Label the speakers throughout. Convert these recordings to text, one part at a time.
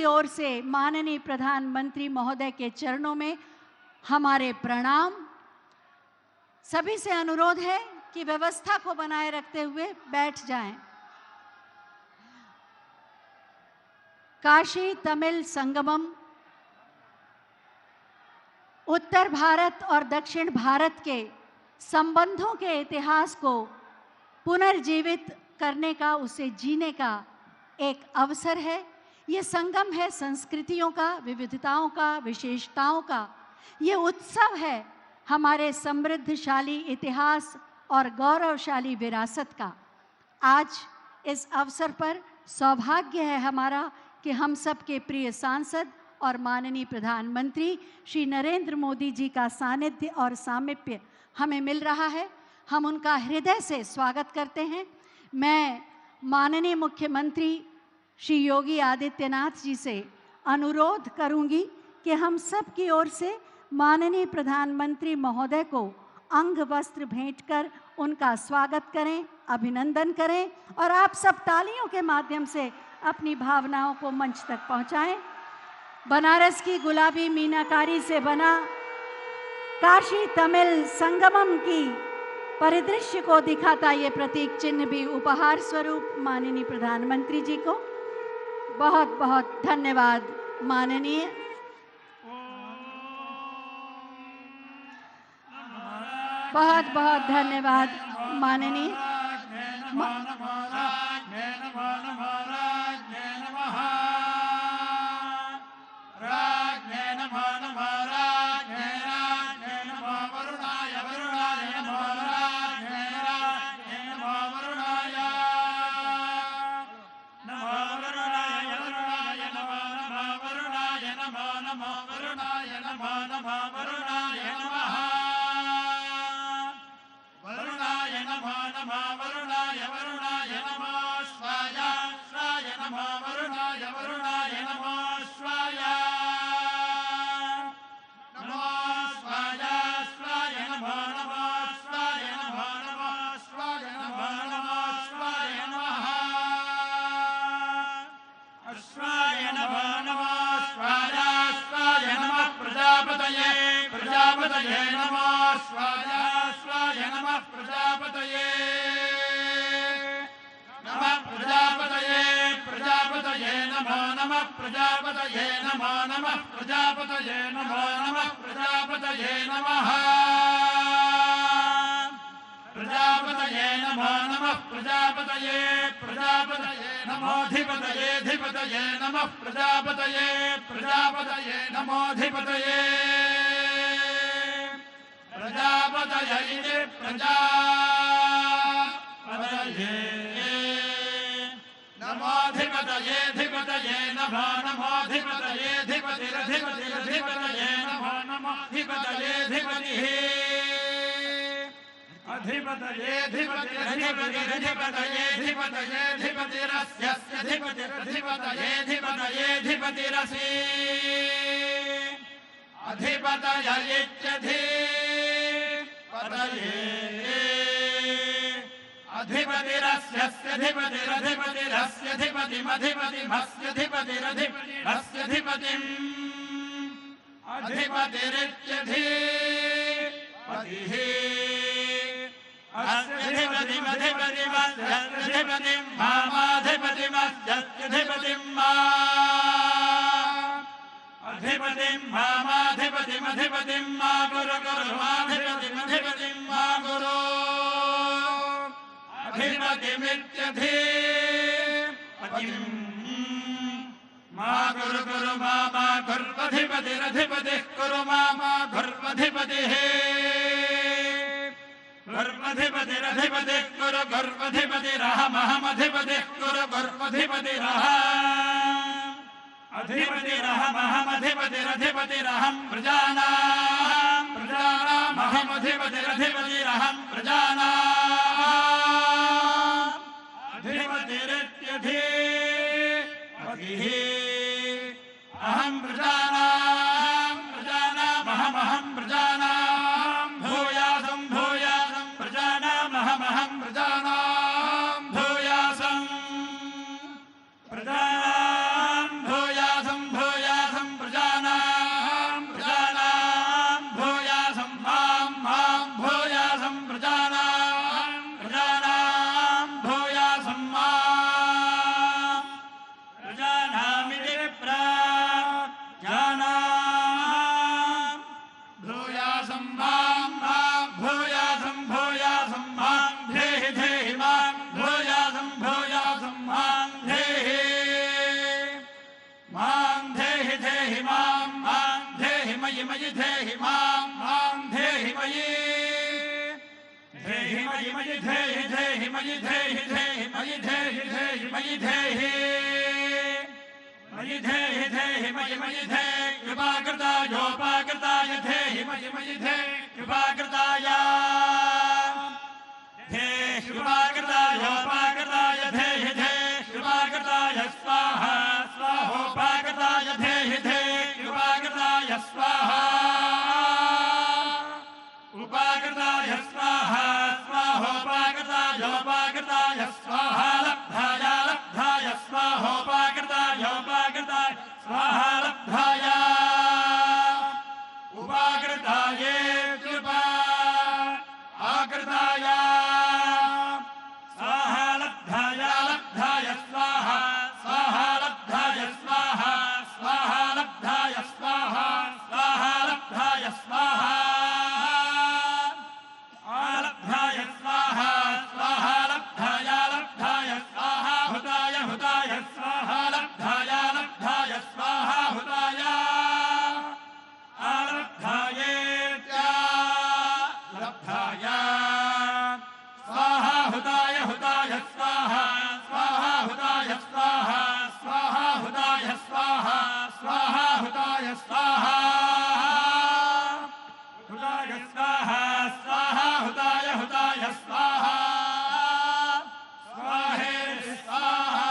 Speaker 1: ओर से माननीय प्रधानमंत्री महोदय के चरणों में हमारे प्रणाम। सभी से अनुरोध है कि व्यवस्था को बनाए रखते हुए बैठ जाएं। काशी तमिल संगमम उत्तर भारत और दक्षिण भारत के संबंधों के इतिहास को पुनर्जीवित करने का, उसे जीने का एक अवसर है। ये संगम है संस्कृतियों का, विविधताओं का, विशेषताओं का। ये उत्सव है हमारे समृद्धशाली इतिहास और गौरवशाली विरासत का। आज इस अवसर पर सौभाग्य है हमारा कि हम सबके प्रिय सांसद और माननीय प्रधानमंत्री श्री नरेंद्र मोदी जी का सानिध्य और सामीप्य हमें मिल रहा है। हम उनका हृदय से स्वागत करते हैं। मैं माननीय मुख्यमंत्री श्री योगी आदित्यनाथ जी से अनुरोध करूंगी कि हम सब की ओर से माननीय प्रधानमंत्री महोदय को अंग वस्त्र भेंट कर उनका स्वागत करें, अभिनंदन करें और आप सब तालियों के माध्यम से अपनी भावनाओं को मंच तक पहुंचाएं। बनारस की गुलाबी मीनाकारी से बना काशी तमिल संगमम की परिदृश्य को दिखाता ये प्रतीक चिन्ह भी उपहार स्वरूप माननीय प्रधानमंत्री जी को। बहुत बहुत धन्यवाद माननीय। बहुत बहुत धन्यवाद माननीय।
Speaker 2: मयि मयि धेहि मां धेहि मयि धेहि मयि मयि धेहि धेहि मयि धेहि धेहि मयि धेहि धेहि मयि धेहि मयि धेहि धेहि मयि मयि धेहि कृपाकृतायोपाकृताय धेहि मयि मयि धेहि कृपाकृताय धेहि कृपाकृतायोपाकृताय धेहि धेहि कृपाकृताय स्वाहा स्वाहोपाकृताय धेहि धेहि कृपाकृताय स्वाहा उपाकृताय स्वाहा स्वाहोपाकृतायोपाकृताय स्वाहा लब्धाय लब्धाय स्वाहोपाकृतायोपाकृताय स्वाहा लब्धाय उपाकृताय कृपा आकृताय स्वाहा लब्धाय लब्धाय स्वाहा स्वाहा लब्धाय स्वाहा स्वाहा लब्धाय स्वाहा स्वाहा लब्धाय स्वाहा आलब्धाय स्वाहा स्वाहा लब्धाय लब्धाय स्वाहा हुताय हुताय स्वाहा लब्धाय लब्धाय स्वाहा हुताय आलब्धाय लब्धाय स्वाहा हुताय हुताय स्वाहा स्वाहा हुताय स्वाहा स्वाहा हुताय स्वाहा स्वाहा हुताय स्वाहा हुताय स्वाहा स्वाहा हुताय हुताय स्वाहा स्वाहेति स्वाहा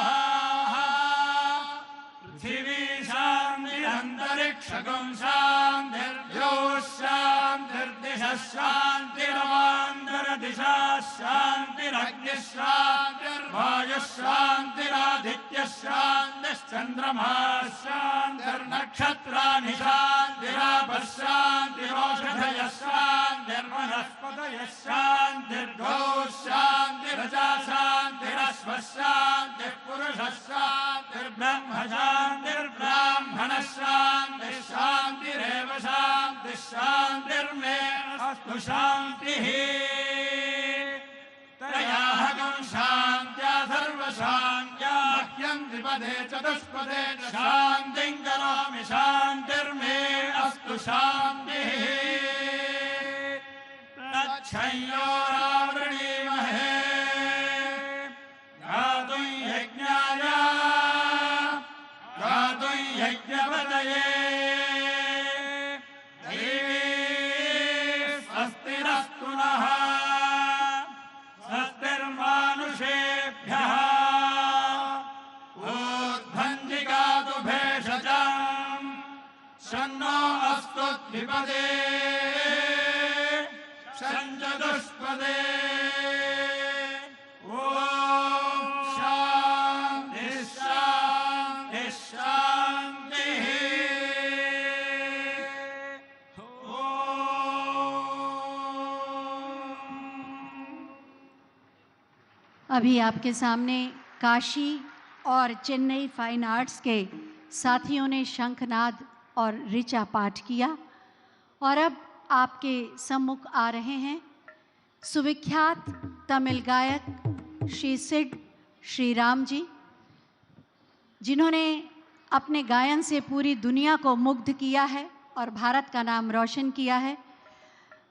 Speaker 2: पृथिवी शान्तिरन्तरिक्षगं शान्तिर्द्योः शान्तिर्दिशः शान्तिरवान्तरदिशा शान्तिरग्निः शान्तिर्वायुः शान्तिरादित्यः शान्तिश्चन्द्रमा शान्तिर्नक्षत्राणि शान्तिरापः शान्तिरोषधयः शान्तिर्वनस्पतयः शान्तिर्गोः शान्तिरजा शान्तिरश्वः शान्तिः पुरुषः शान्तिर्ब्रह्म शान्तिर्ब्राह्मणः शान्तिः शान्तिरेव शान्तिः शान्तिर्मे अस्तु शान्तिः त्रयाहकं शान्त्या सर्वशान्त्या मह्यं द्विपदे चतुष्पदे च शान्तिं करोमि शान्तिर्मे अस्तु शान्तिः तच्छयोरावृणीमहे गातुं यज्ञाय गातुं यज्ञपतये देवी स्वस्तिरस्तु नः स्वस्तिर्मानुषेभ्यः ऊर्ध्वञ्जिगातु भेषजाम् शन्नो अस्तु द्विपदे शञ्चतुष्पदे ॐ शान्तिः शान्तिः शान्तिः
Speaker 1: अभी आपके सामने काशी और चेन्नई फाइन आर्ट्स के साथियों ने शंखनाद और ऋचा पाठ किया और अब आपके सम्मुख आ रहे हैं सुविख्यात तमिल गायक श्री सिड श्रीराम जी, जिन्होंने अपने गायन से पूरी दुनिया को मुग्ध किया है और भारत का नाम रोशन किया है।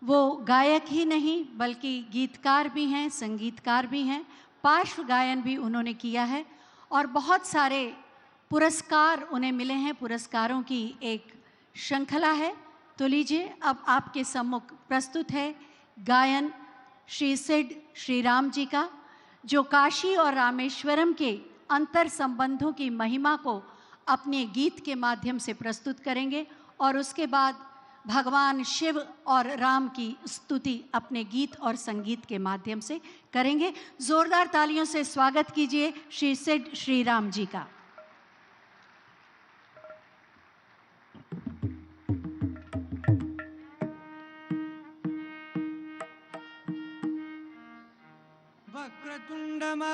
Speaker 1: वो गायक ही नहीं बल्कि गीतकार भी हैं, संगीतकार भी हैं, पार्श्व गायन भी उन्होंने किया है और बहुत सारे पुरस्कार उन्हें मिले हैं। पुरस्कारों की एक श्रृंखला है। तो लीजिए अब आपके सम्मुख प्रस्तुत है गायन श्री सिड श्रीराम जी का, जो काशी और रामेश्वरम के अंतर संबंधों की महिमा को अपने गीत के माध्यम से प्रस्तुत करेंगे और उसके बाद भगवान शिव और राम की स्तुति अपने गीत और संगीत के माध्यम से करेंगे। जोरदार तालियों से स्वागत कीजिए श्री सिड श्रीराम जी का।
Speaker 3: वक्रतुंड महाकाय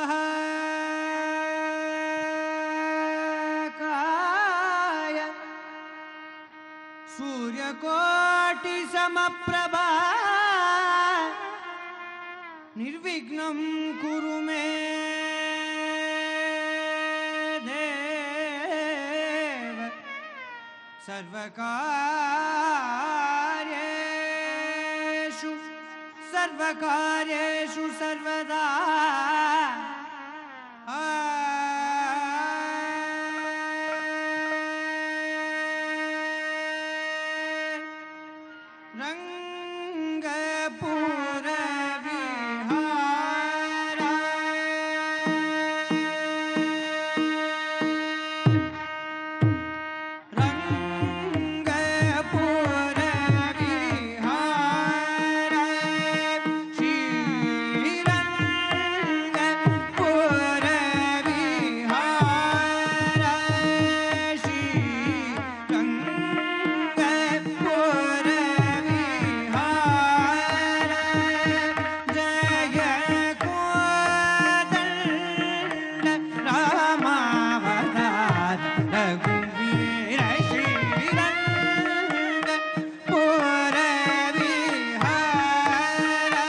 Speaker 3: सूर्यकोटि समप्रभा निर्विघ्नं कुरु मे देव सर्वकार्येषु सर्वकार्येषु सर्वदा रंगपुर विहारा रंगपुर विहारा श्री रंगपुर विहारा श्री रंगपुर विहारा जय कोदंड रामावतार रघुवीर श्री रंगपुर विहारा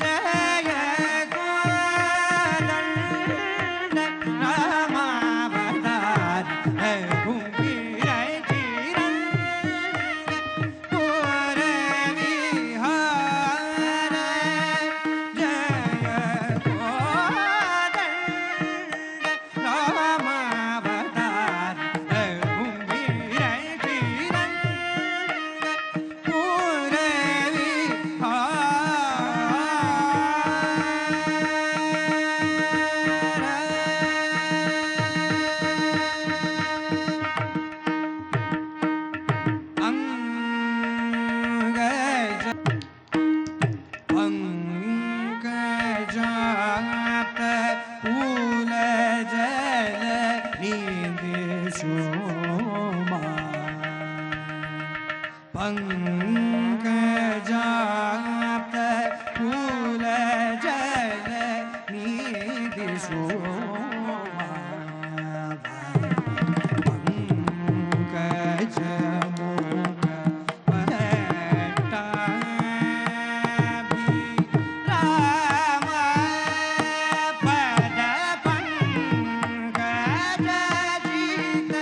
Speaker 3: जय कोदंड रामावतार रघुवीर श्री रंगपुर विहारा जय कोदंड रामावतार रघुवीर श्री रंगपुर विहारा पंकजात फूल जल निधि शोभा पंकजात फूल जल निधि शोभा पंकज मुख पट्टाभि राम पद पंकज जित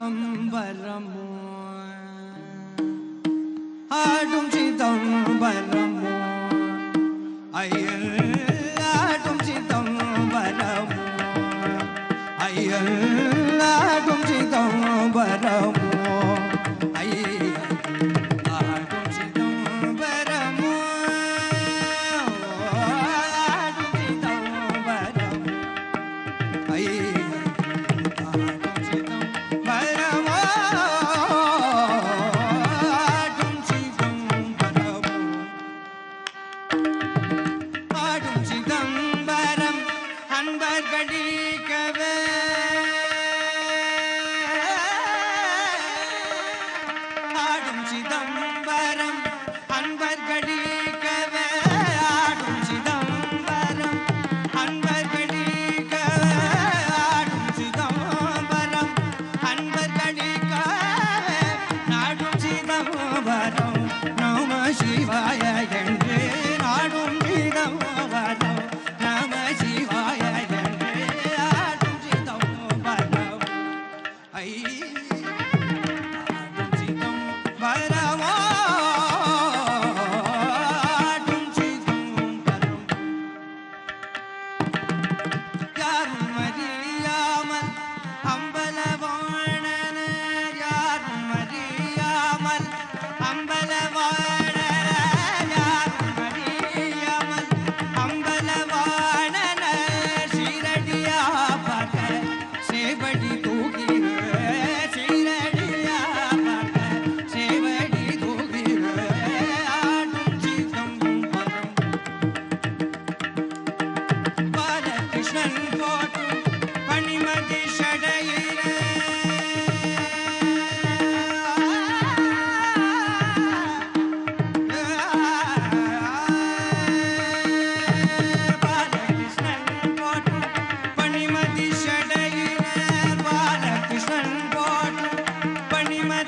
Speaker 3: अम्बरमो आडुम चिदम्बरमो अय्यल आडुम चिदम्बरमो अय्यल आडुम चिदम्बरमो अय्यल आडुम चिदम्बरमो आडुम चिदम्बरमो अय्यल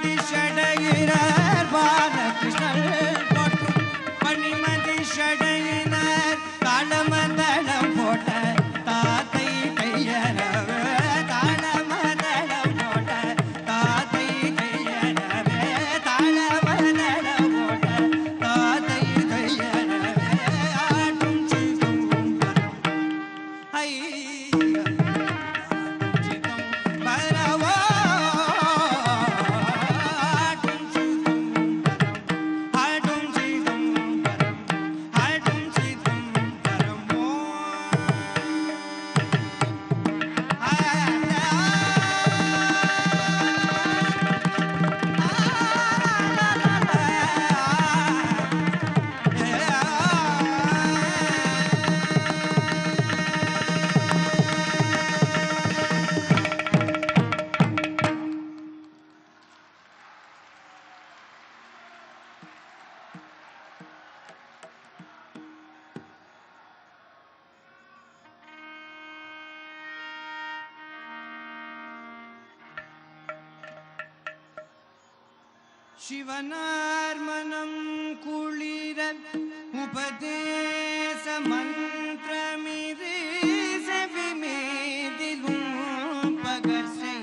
Speaker 3: பனிமதி ஷடையினர் பாலகிருஷ்ணர் போற்றும் பனிமதி ஷடையினர் தாளமதளம் போட்ட தாத்தை கையரவே தாளமதளம் போட்ட தாத்தை கையரவே தாளமதளம் போட்ட தாத்தை கையரவே ஆடும் சிதம்பரம் ஐயா சிதம்பரம் ஆடும் சிதம்பரம் ஆடும் சிதம்பரம் ஆடும் சிதம்பரம் சிவனார் மனம் குளிர உபதேச மந்திரமிது செவிமேதிலும் பகர்சை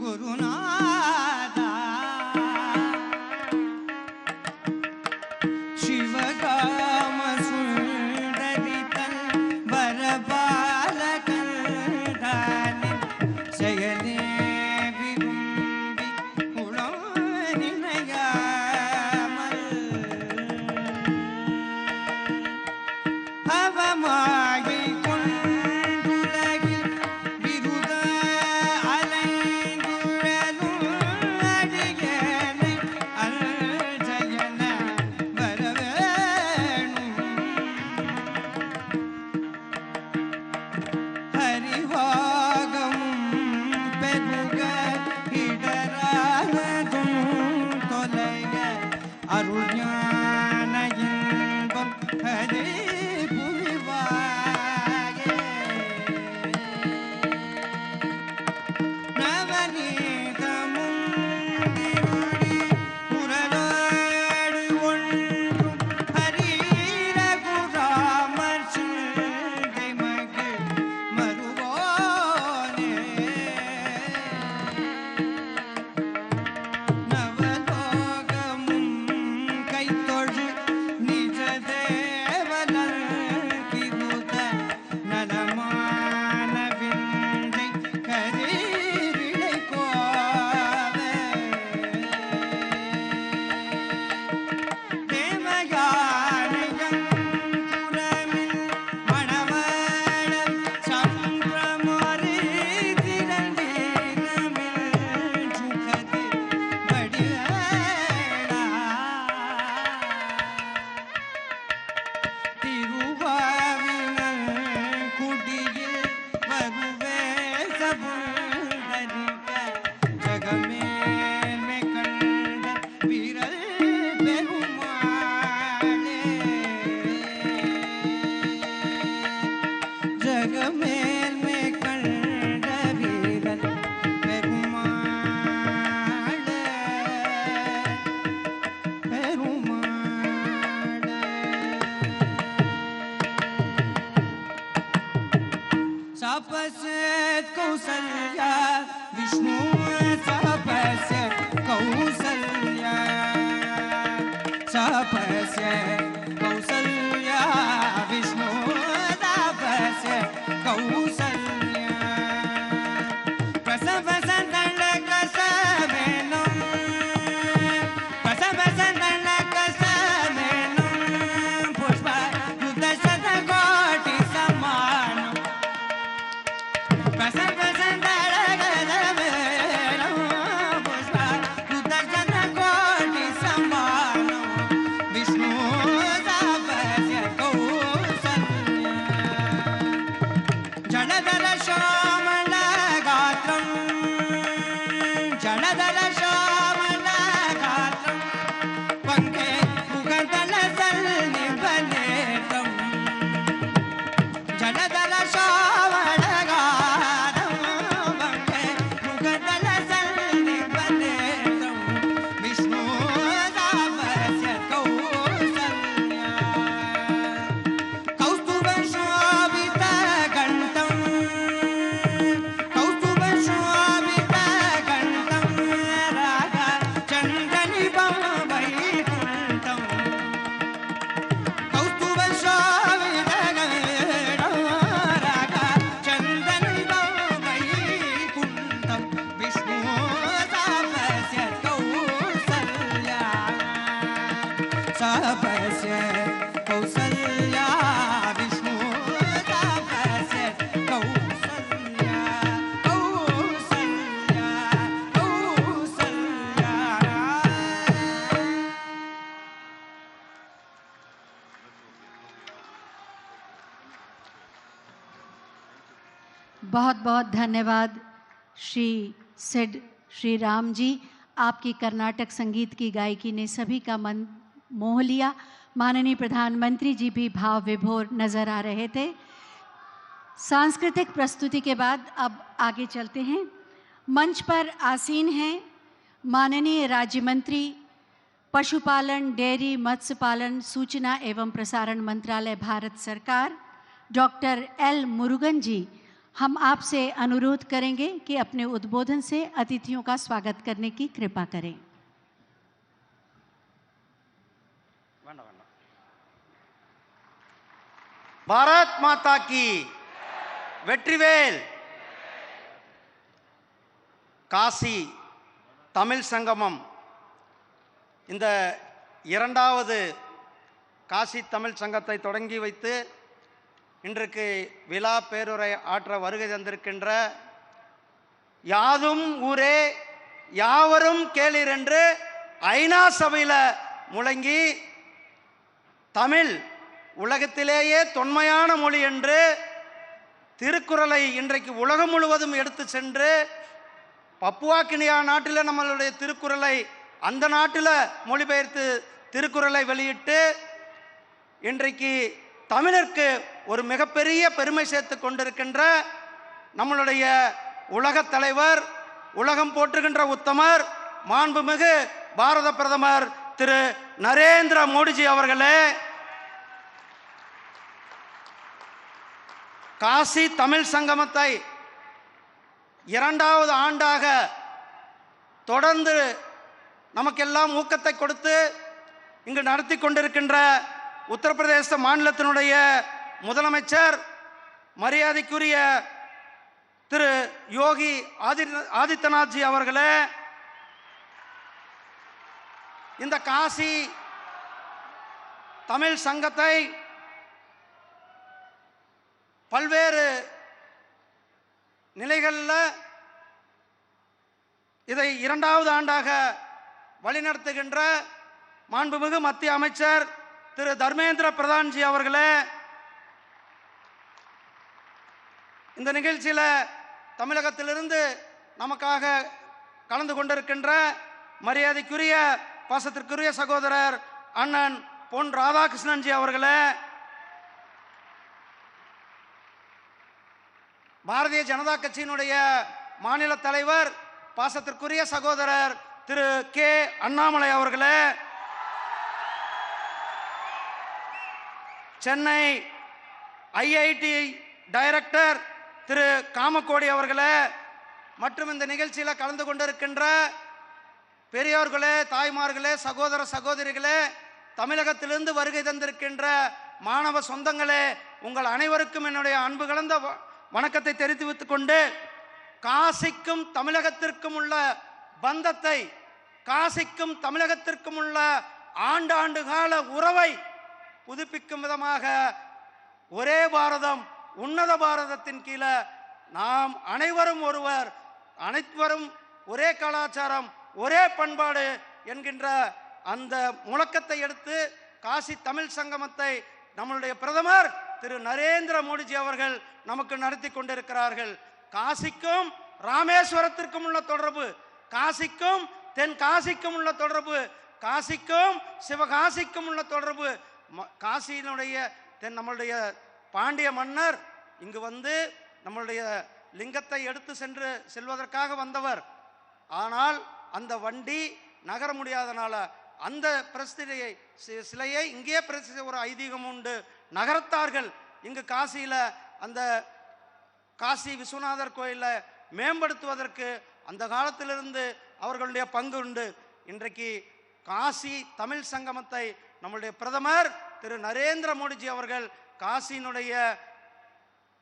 Speaker 3: குருநாதா சிவகாம சுந்தரிதன் வரபாலகந்தானே செயலே விரும்பி உளம் நினையாமல் அவமாகி கொண்டுலகில் விருத அலைந்துழலும் அடியேனை அல்ஜயன வரவேணும் ஹரிவாகமும் பெருக இடரானதும் தொலைக அருள் ஞான இன்பம் ஹரி புரிவாயே நவநீதமும் திருடி புரளாடு ஒன்றும் ஹரிரகுராமர் சிந்தை மகிழ் மருவோனே நவலோகமும் கைத்தொழு நிஜ தேவனல் கிருத நலமான விந்தை கரீரிழை கோவே தேவயானையம் புறமில் மணவளம் சம்பிரமொரி திரண்டீனமில் சுகதி வடிவேளா திருவாவினல் குடியில் வருவே சபுந்தரிக்க ஜகமேன்மை கண்ட விரல் பெருமாளே ஜகமேன்மை கண்ட வீரல் பெருமாளே பெருமாளே सपसेत कौसल्या विष्णु सपसेत कौसल्या सपसेत कौसल्या विष्णु सपसेत कौसल्या प्रसव संतन कसमेनं प्रसव संतन कसमेनं पुष्प युद्धशत कोटि समानं विष्णु सबसे कौसल्या विष्णु सबसे कौसल्या कौसल्या कौसल्या
Speaker 1: बहुत बहुत धन्यवाद श्री सिड श्री राम जी। आपकी कर्नाटक संगीत की गायकी ने सभी का मन मोह लिया। माननीय प्रधानमंत्री जी भी भाव विभोर नजर आ रहे थे। सांस्कृतिक प्रस्तुति के बाद अब आगे चलते हैं। मंच पर आसीन हैं माननीय राज्य मंत्री पशुपालन, डेयरी, मत्स्य पालन, सूचना एवं प्रसारण मंत्रालय, भारत सरकार, डॉक्टर एल मुरुगन जी। हम आपसे अनुरोध करेंगे कि अपने उद्बोधन से अतिथियों का स्वागत करने की कृपा करें।
Speaker 4: भारत माता की வெற்றிவேல் காசி தமிழ் சங்கமம் இந்த இரண்டாவது காசி தமிழ் சங்கத்தை தொடங்கி வைத்து இன்றைக்கு விழா பேருரை ஆற்ற வருகை தந்திருக்கின்ற யாதும் ஊரே யாவரும் கேளீர் என்று ஐநா சபையில் முழங்கி தமிழ் உலகத்திலேயே தொன்மையான மொழி என்று திருக்குறளை இன்றைக்கு உலகம் முழுவதும் எடுத்து சென்று பப்புவா கினியா நாட்டில் நம்மளுடைய திருக்குறளை அந்த நாட்டில் மொழிபெயர்த்து திருக்குறளை வெளியிட்டு இன்றைக்கு தமிழருக்கு ஒரு மிகப்பெரிய பெருமை சேர்த்து கொண்டிருக்கின்ற நம்மளுடைய உலகத் தலைவர், உலகம் போற்றுகின்ற உத்தமர், மாண்புமிகு பாரத பிரதமர் திரு நரேந்திர மோடிஜி அவர்களே, காசி தமிழ் சங்கமத்தை இரண்டாவது ஆண்டாக தொடர்ந்து நமக்கெல்லாம் ஊக்கத்தை கொடுத்து இங்கு நடத்தி கொண்டிருக்கின்ற உத்தரப்பிரதேச மாநிலத்தினுடைய முதலமைச்சர் மரியாதைக்குரிய திரு யோகி ஆதித்யநாத்ஜி அவர்களே, இந்த காசி தமிழ் சங்கத்தை பல்வேறு நிலைகளில் இதை இரண்டாவது ஆண்டாக வழிநடத்துகின்ற மாண்புமிகு மத்திய அமைச்சர் திரு தர்மேந்திர பிரதான்ஜி அவர்களே, இந்த நிகழ்ச்சியில் தமிழகத்திலிருந்து நமக்காக கலந்து கொண்டிருக்கின்ற மரியாதைக்குரிய பாசத்திற்குரிய சகோதரர் அண்ணன் பொன் ராதாகிருஷ்ணன்ஜி அவர்களே, பாரதிய ஜனதா கட்சியினுடைய மாநில தலைவர் பாசத்திற்குரிய சகோதரர் திரு கே அண்ணாமலை அவர்களே, சென்னை ஐஐடி டைரக்டர் திரு காமக்கோடி அவர்களே, மற்றும் இந்த நிகழ்ச்சியில் கலந்து கொண்டிருக்கின்ற பெரியோர்களே, தாய்மார்களே, சகோதர சகோதரிகளே, தமிழகத்திலிருந்து வருகை தந்திருக்கின்ற மாணவ சொந்தங்களே, உங்கள் அனைவருக்கும் என்னுடைய அன்பு கலந்த வணக்கத்தை தெரிவித்துக் கொண்டு, காசிக்கும் தமிழகத்திற்கும் உள்ள பந்தத்தை, காசிக்கும் தமிழகத்திற்கும் உள்ள ஆண்டாண்டு கால உறவை புதுப்பிக்கும் விதமாக ஒரே பாரதம் உன்னத பாரதத்தின் கீழே நாம் அனைவரும் ஒருவர், அனைவரும் ஒரே கலாச்சாரம், ஒரே பண்பாடு என்கின்ற அந்த முழக்கத்தை எடுத்து காசி தமிழ் சங்கமத்தை நம்மளுடைய பிரதமர் திரு நரேந்திர மோடிஜி அவர்கள் நமக்கு நடத்தி கொண்டிருக்கிறார்கள். காசிக்கும் ராமேஸ்வரத்திற்கும் உள்ள தொடர்பு, காசிக்கும் தென் காசிக்கும் உள்ள தொடர்பு, காசிக்கும் சிவகாசிக்கும் உள்ள தொடர்பு, காசியினுடைய தென் நம்மளுடைய பாண்டிய மன்னர் இங்கு வந்து நம்மளுடைய லிங்கத்தை எடுத்து செல்வதற்காக வந்தவர். ஆனால் அந்த வண்டி நகர முடியாதனால அந்த பிரஸ்தியை சிலையை இங்கே ஒரு ஐதீகம் உண்டு, நகரத்தார்கள் இங்கு காசியில் அந்த காசி விஸ்வநாதர் கோயிலை மேம்படுத்துவதற்கு அந்த காலத்திலிருந்து அவர்களுடைய பங்கு உண்டு. இன்றைக்கு காசி தமிழ் சங்கமத்தை நம்முடைய பிரதமர் திரு நரேந்திர மோடிஜி அவர்கள் காசியினுடைய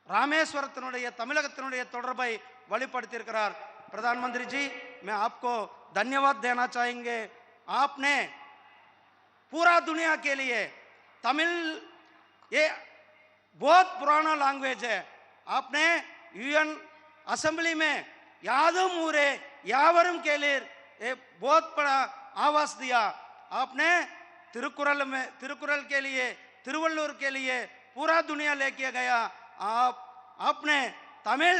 Speaker 4: रामेश्वरத்தினுடைய தமிழகத்தினுடைய தொடர்பை வலுப்படுத்தியிருக்கிறார். प्रधानमंत्री जी, मैं आपको धन्यवाद देना चाहेंगे. आपने पूरा दुनिया के लिए तमिल ये बहुत पुराना लैंग्वेज है। आपने यूएन असेंबली में यादम ऊरे यावरम के लिए एक बहुत बड़ा आवाज दिया। आपने तिरुकुरल के लिए, तिरुवल्लुवर के लिए पूरा दुनिया लेके गया। आपने तमिल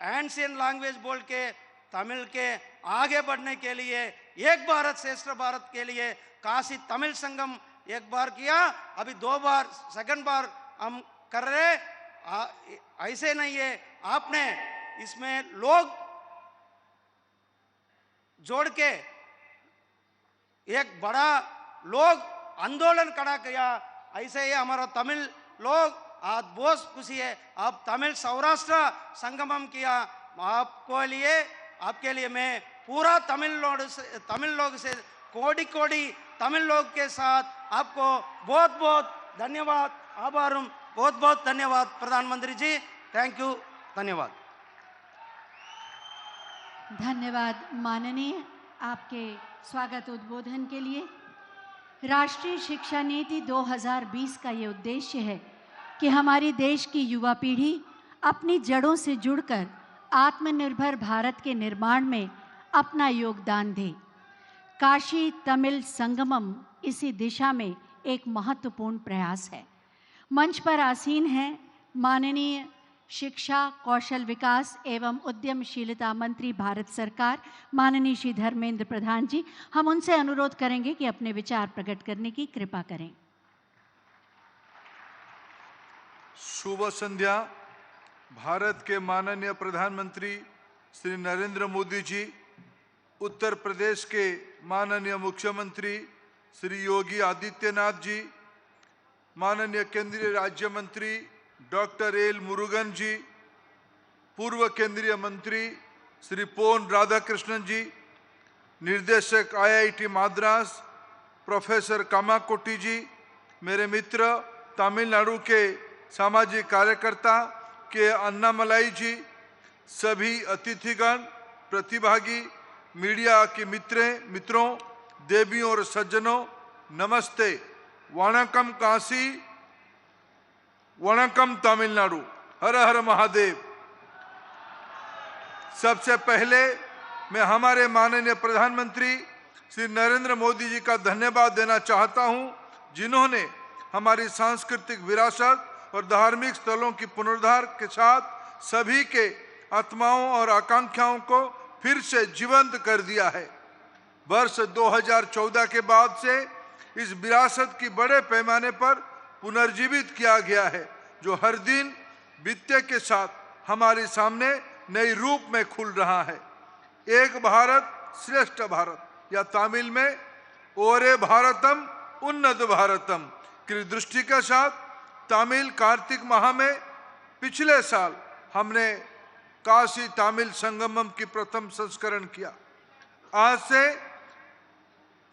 Speaker 4: एंशियंट लैंग्वेज बोल के तमिल के आगे बढ़ने के लिए, एक भारत श्रेष्ठ भारत के लिए काशी तमिल संगम एक बार किया, अभी 2 बार, सेकंड बार हम कर रहे। ऐसे नहीं है, आपने इसमें लोग जोड़ के एक बड़ा लोग आंदोलन खड़ा किया। ऐसे ही हमारा तमिल लोग आज बहुत खुशी है। आप तमिल सौराष्ट्र संगमम किया, आपके लिए मैं पूरा तमिल लोग से कोटि तमिल लोग के साथ आपको बहुत बहुत धन्यवाद, आभार, बहुत बहुत धन्यवाद प्रधानमंत्री जी। थैंक यू, धन्यवाद।
Speaker 1: धन्यवाद माननीय, आपके स्वागत उद्बोधन के लिए। राष्ट्रीय शिक्षा नीति 2020 का ये उद्देश्य है कि हमारी देश की युवा पीढ़ी अपनी जड़ों से जुड़कर आत्मनिर्भर भारत के निर्माण में अपना योगदान दे। काशी तमिल संगमम इसी दिशा में एक महत्वपूर्ण प्रयास है। मंच पर आसीन हैं माननीय शिक्षा, कौशल विकास एवं उद्यमशीलता मंत्री भारत सरकार, माननीय श्री धर्मेंद्र प्रधान जी। हम उनसे अनुरोध करेंगे कि अपने विचार प्रकट करने की कृपा करें।
Speaker 5: शुभ संध्या। भारत के माननीय प्रधानमंत्री श्री नरेंद्र मोदी जी, उत्तर प्रदेश के माननीय मुख्यमंत्री श्री योगी आदित्यनाथ जी, माननीय केंद्रीय राज्य मंत्री डॉक्टर एल मुरुगन जी, पूर्व केंद्रीय मंत्री श्री पोन राधाकृष्णन जी, निर्देशक IIT मद्रास प्रोफेसर कामाकोटी जी, मेरे मित्र तमिलनाडु के सामाजिक कार्यकर्ता के अन्नामलाई जी, सभी अतिथिगण, प्रतिभागी, मीडिया के मित्रों, देवियों और सज्जनों, नमस्ते। वणकम काशी, वणकम तमिलनाडु, हर हर महादेव। सबसे पहले मैं हमारे माननीय प्रधानमंत्री श्री नरेंद्र मोदी जी का धन्यवाद देना चाहता हूं, जिन्होंने हमारी सांस्कृतिक विरासत और धार्मिक स्थलों की पुनरुद्धार के साथ सभी के आत्माओं और आकांक्षाओं को फिर से जीवंत कर दिया है। वर्ष 2014 के बाद से इस विरासत की बड़े पैमाने पर पुनर्जीवित किया गया है, जो हर दिन बीतने के साथ हमारे सामने नई रूप में खुल रहा है। एक भारत श्रेष्ठ भारत या तमिल में ओरे भारतम उन्नत भारतम की दृष्टि के साथ तमिल कार्तिक माह में पिछले साल हमने काशी तमिल संगमम की प्रथम संस्करण किया। आज से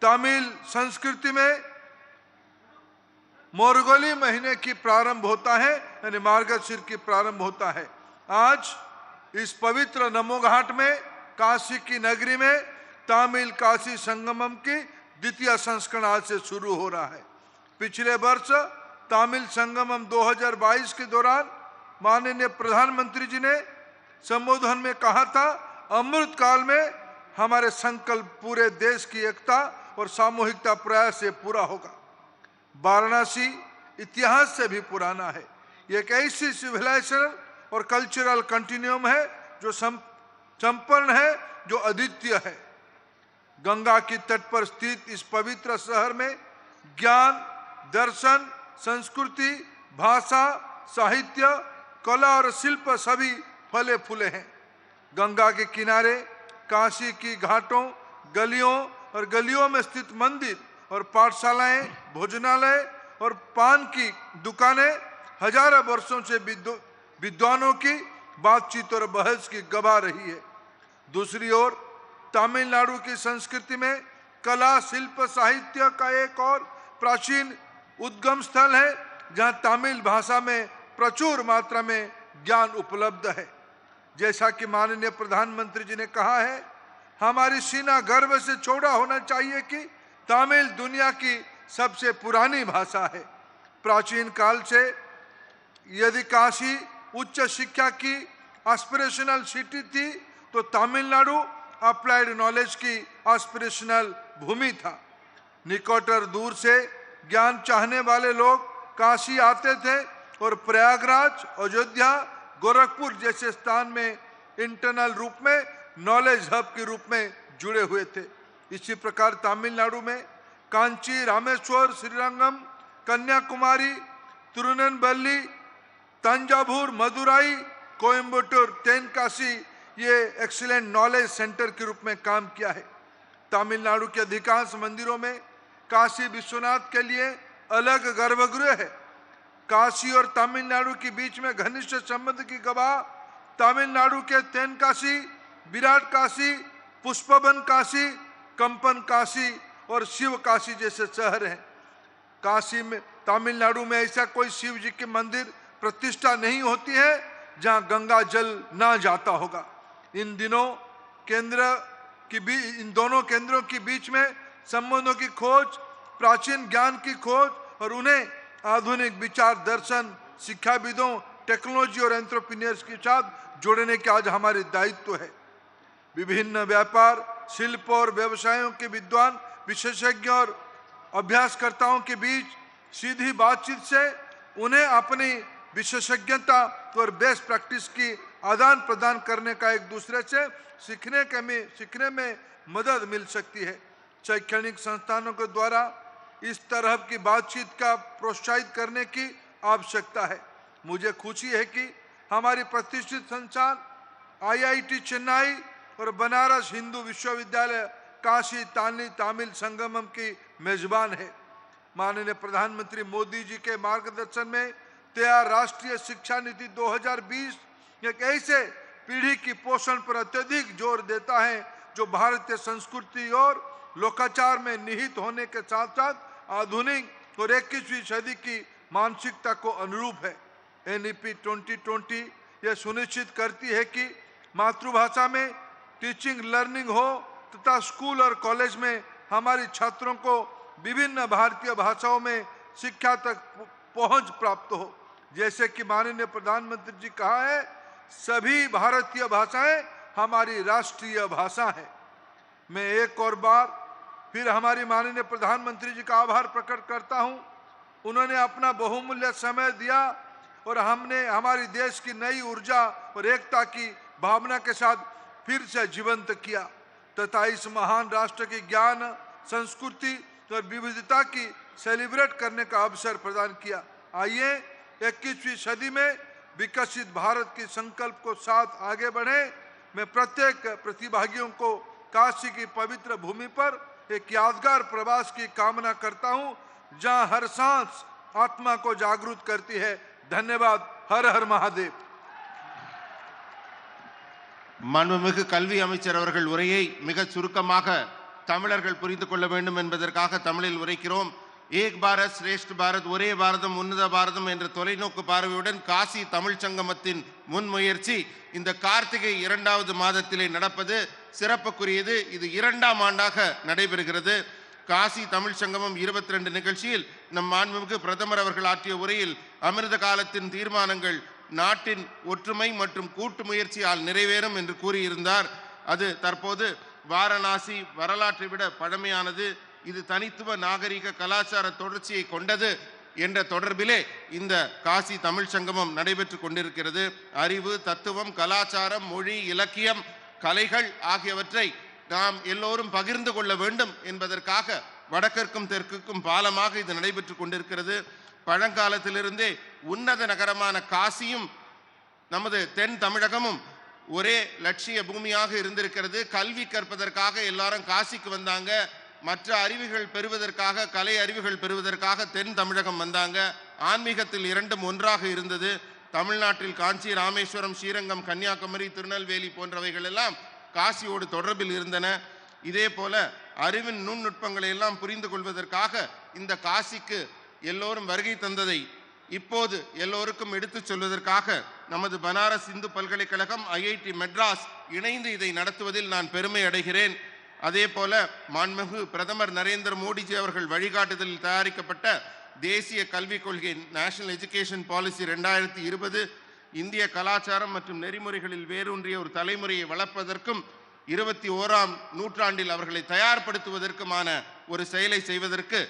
Speaker 5: तमिल संस्कृति में मोरगोली महीने की प्रारंभ होता है, यानी मार्गशीर की प्रारंभ होता है। आज इस पवित्र नमो घाट में काशी की नगरी में तमिल काशी संगमम की द्वितीय संस्करण आज से शुरू हो रहा है। पिछले वर्ष तमिल संगमम 2022 के दौरान माननीय प्रधानमंत्री जी ने संबोधन में कहा था, अमृत काल में हमारे संकल्प पूरे देश की एकता और सामूहिकता प्रयास से पूरा होगा। वाराणसी इतिहास से भी पुराना है। ये एक ऐसी सिविलाइजेशन और कल्चरल कंटिन्यूम है जो संपन्न है, जो अद्वितीय है। गंगा की तट पर स्थित इस पवित्र शहर में ज्ञान, दर्शन, संस्कृति, भाषा, साहित्य, कला और शिल्प सभी फले फूले हैं। गंगा के किनारे काशी की घाटों, गलियों और गलियों में स्थित मंदिर और पाठशालाएं, भोजनालय और पान की दुकानें हजारों वर्षों से विद्वानों की बातचीत और बहस की गवाह रही है। दूसरी ओर तमिलनाडु की संस्कृति में कला, शिल्प, साहित्य का एक और प्राचीन उद्गम स्थल है, जहां तमिल भाषा में प्रचुर मात्रा में ज्ञान उपलब्ध है। जैसा कि माननीय प्रधानमंत्री जी ने कहा है, हमारी सीना गर्व से चौड़ा होना चाहिए कि तमिल दुनिया की सबसे पुरानी भाषा है। प्राचीन काल से यदि काशी उच्च शिक्षा की एस्पिरेशनल सिटी थी तो तमिलनाडु अप्लाइड नॉलेज की एस्पिरेशनल भूमि था। निकट और दूर से ज्ञान चाहने वाले लोग काशी आते थे और प्रयागराज, अयोध्या, गोरखपुर जैसे स्थान में इंटरनल रूप में नॉलेज हब के रूप में जुड़े हुए थे। इसी प्रकार तमिलनाडु में कांची, रामेश्वर, श्रीरंगम, कन्याकुमारी, तिरुनेलवेली, तंजावुर, मदुराई, कोयम्बटूर, तेनकाशी ये एक्सीलेंट नॉलेज सेंटर के रूप में काम किया है। तमिलनाडु के अधिकांश मंदिरों में काशी विश्वनाथ के लिए अलग गर्भगृह है। काशी और तमिलनाडु के बीच में घनिष्ठ संबंध की गवाह तमिलनाडु के तेनकाशी, विराट काशी, पुष्पवन काशी, कंपन काशी और शिव काशी जैसे शहर हैं। काशी में, तमिलनाडु में ऐसा कोई शिव जी के मंदिर प्रतिष्ठा नहीं होती है जहां गंगा जल ना जाता होगा। इन दोनों केंद्रों के बीच में संबंधों की खोज, प्राचीन ज्ञान की खोज और उन्हें आधुनिक विचार, दर्शन, शिक्षाविदों, टेक्नोलॉजी और एंटरप्रेन्योर्स के साथ जोड़ने के आज हमारे दायित्व है। विभिन्न व्यापार, शिल्प और व्यवसायों के विद्वान, विशेषज्ञ और अभ्यासकर्ताओं के बीच सीधी बातचीत से उन्हें अपनी विशेषज्ञता और बेस्ट प्रैक्टिस की आदान प्रदान करने का एक दूसरे से सीखने में मदद मिल सकती है। शैक्षणिक संस्थानों के द्वारा इस तरह की बातचीत का प्रोत्साहित करने की आवश्यकता है। मुझे खुशी है कि हमारी प्रतिष्ठित संस्थान IIT चेन्नई और बनारस हिंदू विश्वविद्यालय काशी तमिल संगमम की मेजबान है। माननीय प्रधानमंत्री मोदी जी के मार्गदर्शन में तैयार राष्ट्रीय शिक्षा नीति 2020 एक ऐसे पीढ़ी की पोषण पर अत्यधिक जोर देता है जो भारतीय संस्कृति और लोकाचार में निहित होने के साथ साथ आधुनिक और 21वीं सदी की मानसिकता को अनुरूप है। NEP 2020 यह सुनिश्चित करती है कि मातृभाषा में टीचिंग लर्निंग हो तथा स्कूल और कॉलेज में हमारे छात्रों को विभिन्न भारतीय भाषाओं में शिक्षा तक पहुंच प्राप्त हो। जैसे कि माननीय प्रधानमंत्री जी कहा है, सभी भारतीय भाषाएं हमारी राष्ट्रीय भाषा है। मैं एक और बार फिर हमारी माननीय प्रधानमंत्री जी का आभार प्रकट करता हूं। उन्होंने अपना बहुमूल्य समय दिया और हमने हमारी देश की नई ऊर्जा और एकता की भावना के साथ फिर से जीवंत किया तथा इस महान राष्ट्र की ज्ञान, संस्कृति और विविधता की सेलिब्रेट करने का अवसर प्रदान किया। आइए 21वीं सदी में विकसित भारत के संकल्प को साथ आगे बढ़े। मैं प्रत्येक प्रतिभागियों को काशी की पवित्र भूमि पर एक यादगार प्रवास की कामना करता हूं, जहां हर सांस आत्मा को जागरूक करती है। धन्यवाद। हर हर महादेव।
Speaker 6: மாண்புமிகு கல்வி அமைச்சர் அவர்கள் உரையை மிக சுருக்கமாக தமிழர்கள் புரிந்து கொள்ள வேண்டும் என்பதற்காக தமிழில் உரைக்கிறோம். ஏக் பாரத் ஸ்ரேஷ்ட பாரத், ஒரே பாரதம் உன்னத பாரதம் என்ற தொலைநோக்கு பார்வையுடன் காசி தமிழ் சங்கமத்தின் முன்முயற்சி இந்த கார்த்திகை 2வது மாதத்திலே நடப்பது சிறப்புக்குரியது. இது 2ஆம் ஆண்டாக நடைபெறுகிறது. காசி தமிழ் சங்கமம் 22 நிகழ்ச்சியில் நம் மாண்புமிகு பிரதமர் அவர்கள் ஆற்றிய உரையில் அமிர்த காலத்தின் தீர்மானங்கள் நாட்டின் ஒற்றுமை மற்றும் கூட்டு முயற்சியால் நிறைவேறும் என்று கூறியிருந்தார். அது தற்போது வாரணாசி வரலாற்றை விட பழமையானது, இது தனித்துவ நாகரிக கலாச்சார தொடர்ச்சியை கொண்டது என்ற தொடர்பிலே இந்த காசி தமிழ் சங்கமம் நடைபெற்று கொண்டிருக்கிறது. அறிவு, தத்துவம், கலாச்சாரம், மொழி, இலக்கியம், கலைகள் ஆகியவற்றை நாம் எல்லோரும் பகிர்ந்து கொள்ள வேண்டும் என்பதற்காக வடக்கிற்கும் தெற்குக்கும் பாலமாக இது நடைபெற்று கொண்டிருக்கிறது. பழங்காலத்திலிருந்தே உன்னத நகரமான காசியும் நமது தென் தமிழகமும் ஒரே லட்சிய பூமியாக இருந்திருக்கிறது. கல்வி கற்பதற்காக எல்லாரும் காசிக்கு வந்தாங்க. மற்ற அறிவுகள் பெறுவதற்காக, கலை அறிவுகள் பெறுவதற்காக தென் தமிழகம் வந்தாங்க. ஆன்மீகத்தில் இரண்டும் ஒன்றாக இருந்தது. தமிழ்நாட்டில் காஞ்சி, ராமேஸ்வரம், ஸ்ரீரங்கம், கன்னியாகுமரி, திருநெல்வேலி போன்றவைகள் எல்லாம் காசியோடு தொடர்பில் இருந்தன. இதே போல அறிவின் நுண்ணுட்பங்களை எல்லாம் புரிந்து கொள்வதற்காக இந்த காசிக்கு எல்லோரும் வருகை தந்ததை இப்போது எல்லோருக்கும் எடுத்துச் சொல்வதற்காக நமது பனாரஸ் இந்து பல்கலைக்கழகம், IIT மெட்ராஸ் இணைந்து இதை நடத்துவதில் நான் பெருமை அடைகிறேன். அதே போல மாண்புமிகு பிரதமர் நரேந்திர மோடிஜி அவர்கள் வழிகாட்டுதலில் தயாரிக்கப்பட்ட தேசிய கல்விக் கொள்கை நேஷனல் எஜுகேஷன் பாலிசி 2020 இந்திய கலாச்சாரம் மற்றும் நெறிமுறைகளில் வேரூன்றிய ஒரு தலைமுறையை வளர்ப்பதற்கும் 21ஆம் நூற்றாண்டில் அவர்களை தயார்படுத்துவதற்குமான ஒரு செயலை செய்வதற்கு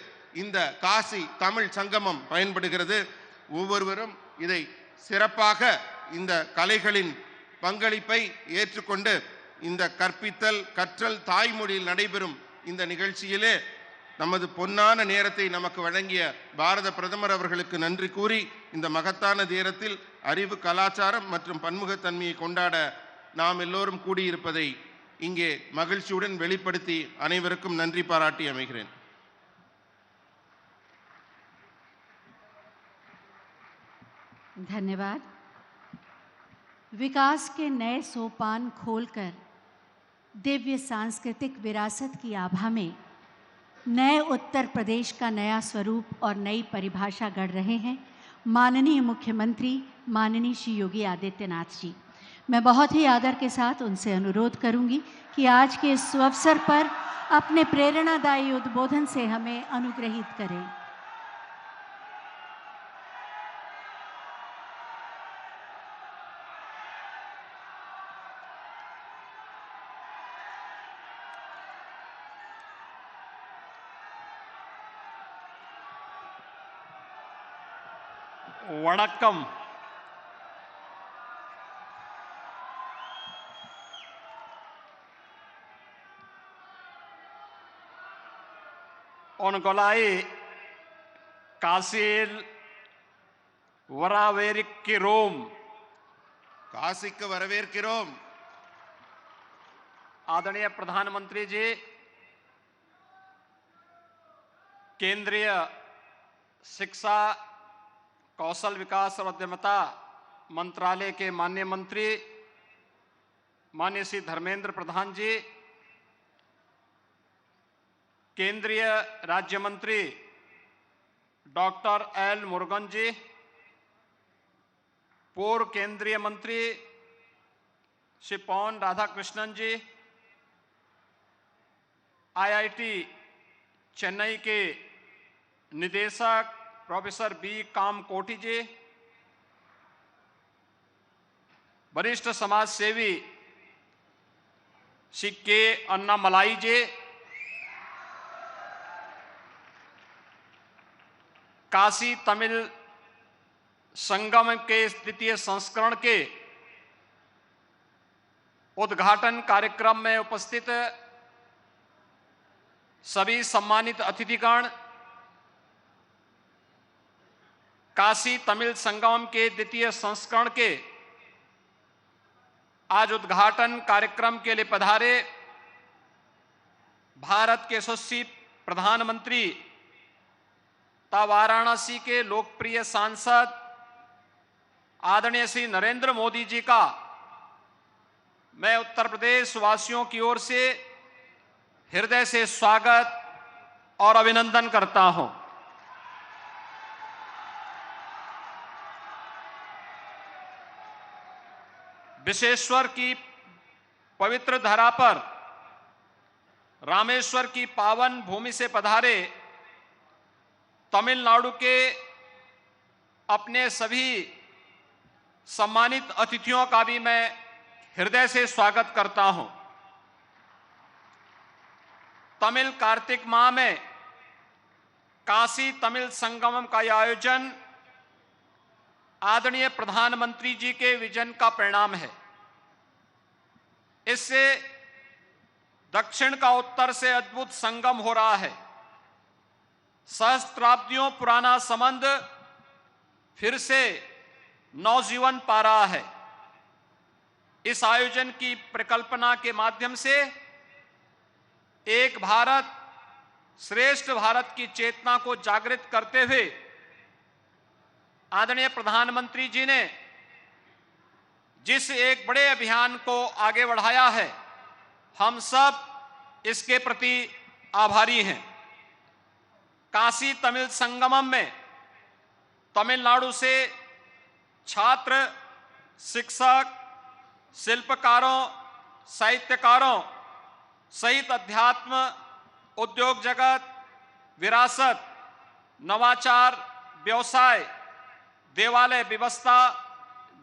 Speaker 6: இந்த காசி தமிழ் சங்கமம் பயன்படுகிறது. ஒவ்வொருவரும் இதை சிறப்பாக இந்த கலைகளின் பங்களிப்பை ஏற்றுக்கொண்டு இந்த கற்பித்தல் கற்றல் தாய்மொழியில் நடைபெறும் இந்த நிகழ்ச்சியிலே நமது பொன்னான நேரத்தை நமக்கு வழங்கிய பாரத பிரதமர் அவர்களுக்கு நன்றி கூறி இந்த மகத்தான நேரத்தில் அறிவு கலாச்சாரம் மற்றும் பன்முகத்தன்மையை கொண்டாட நாம் எல்லோரும் கூடியிருப்பதை இங்கே மகிழ்ச்சியுடன் வெளிப்படுத்தி அனைவருக்கும் நன்றி பாராட்டி அமைகிறேன்.
Speaker 1: धन्यवाद। विकास के नए सोपान खोलकर दिव्य सांस्कृतिक विरासत की आभा में नए उत्तर प्रदेश का नया स्वरूप और नई परिभाषा गढ़ रहे हैं माननीय मुख्यमंत्री माननीय श्री योगी आदित्यनाथ जी। मैं बहुत ही आदर के साथ उनसे अनुरोध करूंगी कि आज के इस अवसर पर अपने प्रेरणादायी उद्बोधन से हमें अनुग्रहित करें।
Speaker 2: வணக்கம். Onkolai Kasil வரவேற்கிறோம்.
Speaker 6: காசிக்கு வரவேற்கிறோம்.
Speaker 2: आदरणीय प्रधानमंत्री जी, केंद्रीय शिक्षा कौशल विकास और उद्यमिता मंत्रालय के माननीय मंत्री माननीय श्री धर्मेंद्र प्रधान जी, केंद्रीय राज्य मंत्री डॉक्टर एल मुरुगन जी, पूर्व केंद्रीय मंत्री श्री पवन राधाकृष्णन जी, आईआईटी चेन्नई के निदेशक प्रोफेसर बी कामकोटी जी, वरिष्ठ समाज सेवी श्री के अन्नामलाई जी, काशी तमिल संगम के द्वितीय संस्करण के उद्घाटन कार्यक्रम में उपस्थित सभी सम्मानित अतिथिगण, काशी तमिल संगम के द्वितीय संस्करण के आज उद्घाटन कार्यक्रम के लिए पधारे भारत के यशस्वी प्रधानमंत्री तथा वाराणसी के लोकप्रिय सांसद आदरणीय श्री नरेंद्र मोदी जी का मैं उत्तर प्रदेश वासियों की ओर से हृदय से स्वागत और अभिनंदन करता हूं। विशेश्वर की पवित्र धरा पर रामेश्वर की पावन भूमि से पधारे तमिलनाडु के अपने सभी सम्मानित अतिथियों का भी मैं हृदय से स्वागत करता हूं। तमिल कार्तिक माह में काशी तमिल संगमम का यह आयोजन आदरणीय प्रधानमंत्री जी के विजन का परिणाम है। इससे दक्षिण का उत्तर से अद्भुत संगम हो रहा है। सहस्त्राब्दियों पुराना संबंध फिर से नवजीवन पा रहा है। इस आयोजन की परिकल्पना के माध्यम से एक भारत श्रेष्ठ भारत की चेतना को जागृत करते हुए आदरणीय प्रधानमंत्री जी ने जिस एक बड़े अभियान को आगे बढ़ाया है, हम सब इसके प्रति आभारी हैं। काशी तमिल संगमम में तमिलनाडु से छात्र, शिक्षक, शिल्पकारों, साहित्यकारों सहित अध्यात्म, उद्योग जगत, विरासत, नवाचार, व्यवसाय, देवालय व्यवस्था,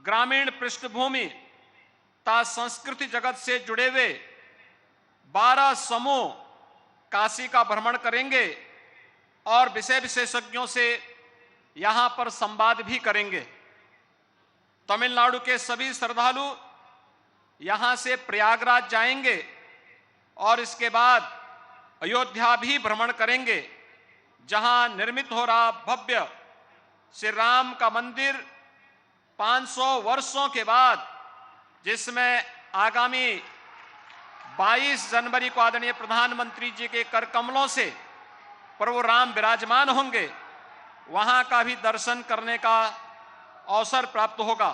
Speaker 2: ग्रामीण पृष्ठभूमि तथा संस्कृति जगत से जुड़े हुए 12 समूह काशी का भ्रमण करेंगे और विषय विशेषज्ञों से यहां पर संवाद भी करेंगे। तमिलनाडु के सभी श्रद्धालु यहां से प्रयागराज जाएंगे और इसके बाद अयोध्या भी भ्रमण करेंगे, जहां निर्मित हो रहा भव्य श्री राम का मंदिर 500 वर्षों के बाद, जिसमें आगामी 22 जनवरी को आदरणीय प्रधानमंत्री जी के कर कमलों से प्रभु राम विराजमान होंगे, वहां का भी दर्शन करने का अवसर प्राप्त होगा।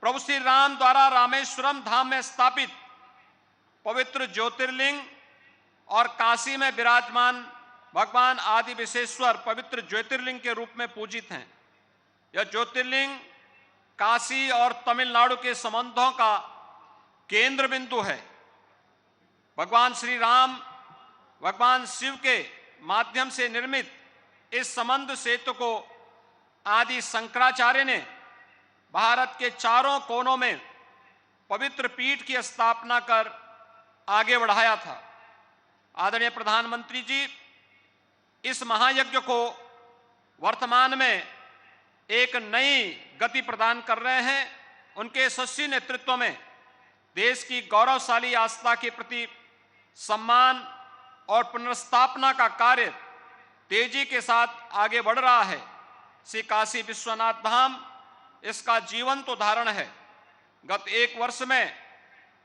Speaker 2: प्रभु श्री राम द्वारा रामेश्वरम धाम में स्थापित पवित्र ज्योतिर्लिंग और काशी में विराजमान भगवान आदि विशेश्वर पवित्र ज्योतिर्लिंग के रूप में पूजित हैं। यह ज्योतिर्लिंग काशी और तमिलनाडु के संबंधों का केंद्र बिंदु है। भगवान श्री राम भगवान शिव के माध्यम से निर्मित इस संबंध सेतु को आदि शंकराचार्य ने भारत के चारों कोनों में पवित्र पीठ की स्थापना कर आगे बढ़ाया था। आदरणीय प्रधानमंत्री जी इस महायज्ञ को वर्तमान में एक नई गति प्रदान कर रहे हैं। उनके यशस्वी नेतृत्व में देश की गौरवशाली आस्था के प्रति सम्मान और पुनर्स्थापना का कार्य तेजी के साथ आगे बढ़ रहा है। श्री काशी विश्वनाथ धाम इसका जीवंत उदाहरण है। गत 1 वर्ष में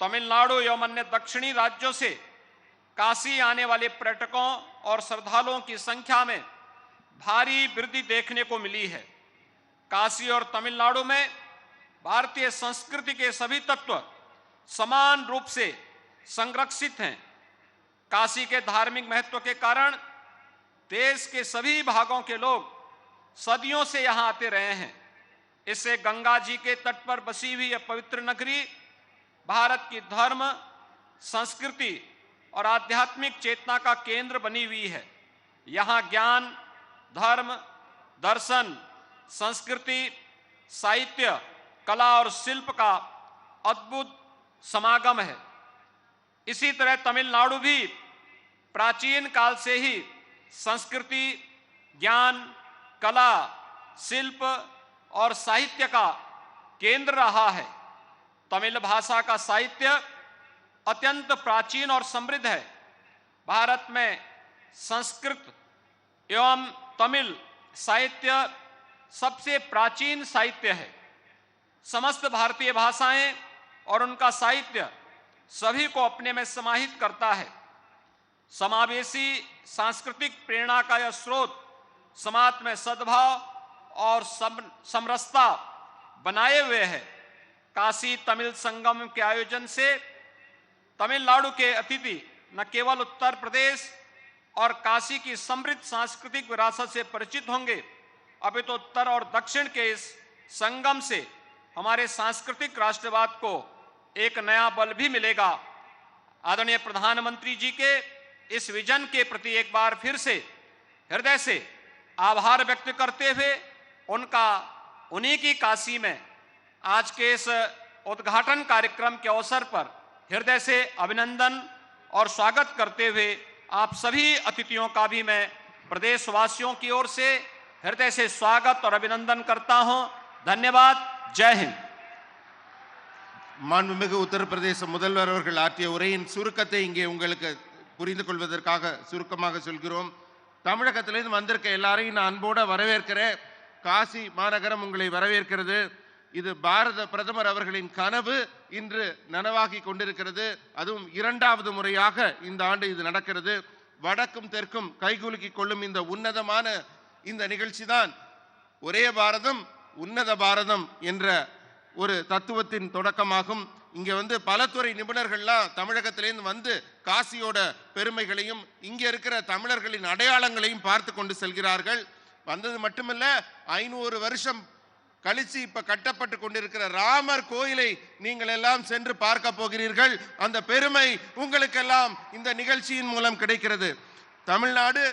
Speaker 2: तमिलनाडु एवं अन्य दक्षिणी राज्यों से काशी आने वाले पर्यटकों और श्रद्धालुओं की संख्या में भारी वृद्धि देखने को मिली है। काशी और तमिलनाडु में भारतीय संस्कृति के सभी तत्व समान रूप से संरक्षित हैं। काशी के धार्मिक महत्व के कारण देश के सभी भागों के लोग सदियों से यहाँ आते रहे हैं। इससे गंगा जी के तट पर बसी हुई यह पवित्र नगरी भारत की धर्म, संस्कृति और आध्यात्मिक चेतना का केंद्र बनी हुई है। यहाँ ज्ञान, धर्म, दर्शन, संस्कृति, साहित्य, कला और शिल्प का अद्भुत समागम है। इसी तरह तमिलनाडु भी प्राचीन काल से ही संस्कृति, ज्ञान, कला, शिल्प और साहित्य का केंद्र रहा है। तमिल भाषा का साहित्य अत्यंत प्राचीन और समृद्ध है। भारत में संस्कृत एवं तमिल साहित्य सबसे प्राचीन साहित्य है। समस्त भारतीय भाषाएं और उनका साहित्य सभी को अपने में समाहित करता है। समावेशी सांस्कृतिक प्रेरणा का यह स्रोत समाज में सद्भाव और समरसता बनाए हुए है। काशी तमिल संगम के आयोजन से तमिलनाडु के अतिथि न केवल उत्तर प्रदेश और काशी की समृद्ध सांस्कृतिक विरासत से परिचित होंगे, अपितु उत्तर और दक्षिण के इस संगम से हमारे सांस्कृतिक राष्ट्रवाद को एक नया बल भी मिलेगा। आदरणीय प्रधानमंत्री जी के इस विजन के प्रति एक बार फिर से हृदय से आभार व्यक्त करते हुए उन्हीं की काशी में आज के इस उद्घाटन कार्यक्रम के अवसर पर हृदय से अभिनंदन और स्वागत करते हुए आप सभी अतिथियों का भी मैं प्रदेशवासियों की ओर से हृदय से स्वागत और अभिनंदन करता हूं। धन्यवाद। जय हिंद।
Speaker 6: மாண்புமிகு உத்தரப்பிரதேச முதல்வர் அவர்கள் ஆற்றிய உரையின் சுருக்கத்தை இங்கே உங்களுக்கு புரிந்து கொள்வதற்காக சுருக்கமாக சொல்கிறோம். தமிழகத்திலிருந்து வந்திருக்க எல்லாரையும் நான் அன்போடு வரவேற்கிறேன். காசி மாநகரம் உங்களை வரவேற்கிறது. இது பாரத பிரதமர் அவர்களின் கனவு இன்று நனவாகி கொண்டிருக்கிறது. அதுவும் 2வது முறையாக இந்த ஆண்டு இது நடக்கிறது. வடக்கும் தெற்கும் கைகுலுக்கி கொள்ளும் இந்த உன்னதமான இந்த நிகழ்ச்சி தான் ஒரே பாரதம் உன்னத பாரதம் என்ற ஒரு தத்துவத்தின் தொடக்கமாகும். இங்கே வந்து பலதுறை நிபுணர்கள்லாம் தமிழகத்திலேருந்து வந்து காசியோட பெருமைகளையும் இங்கே இருக்கிற தமிழர்களின் அடையாளங்களையும் பார்த்து கொண்டு செல்கிறார்கள். வந்தது மட்டுமல்ல, 500 வருஷம் கழிச்சு இப்ப கட்டப்பட்டு கொண்டிருக்கிற ராமர் கோயிலை நீங்கள் எல்லாம் சென்று பார்க்க போகிறீர்கள். அந்த பெருமை உங்களுக்கெல்லாம் இந்த நிகழ்ச்சியின் மூலம் கிடைக்கிறது. தமிழ்நாடு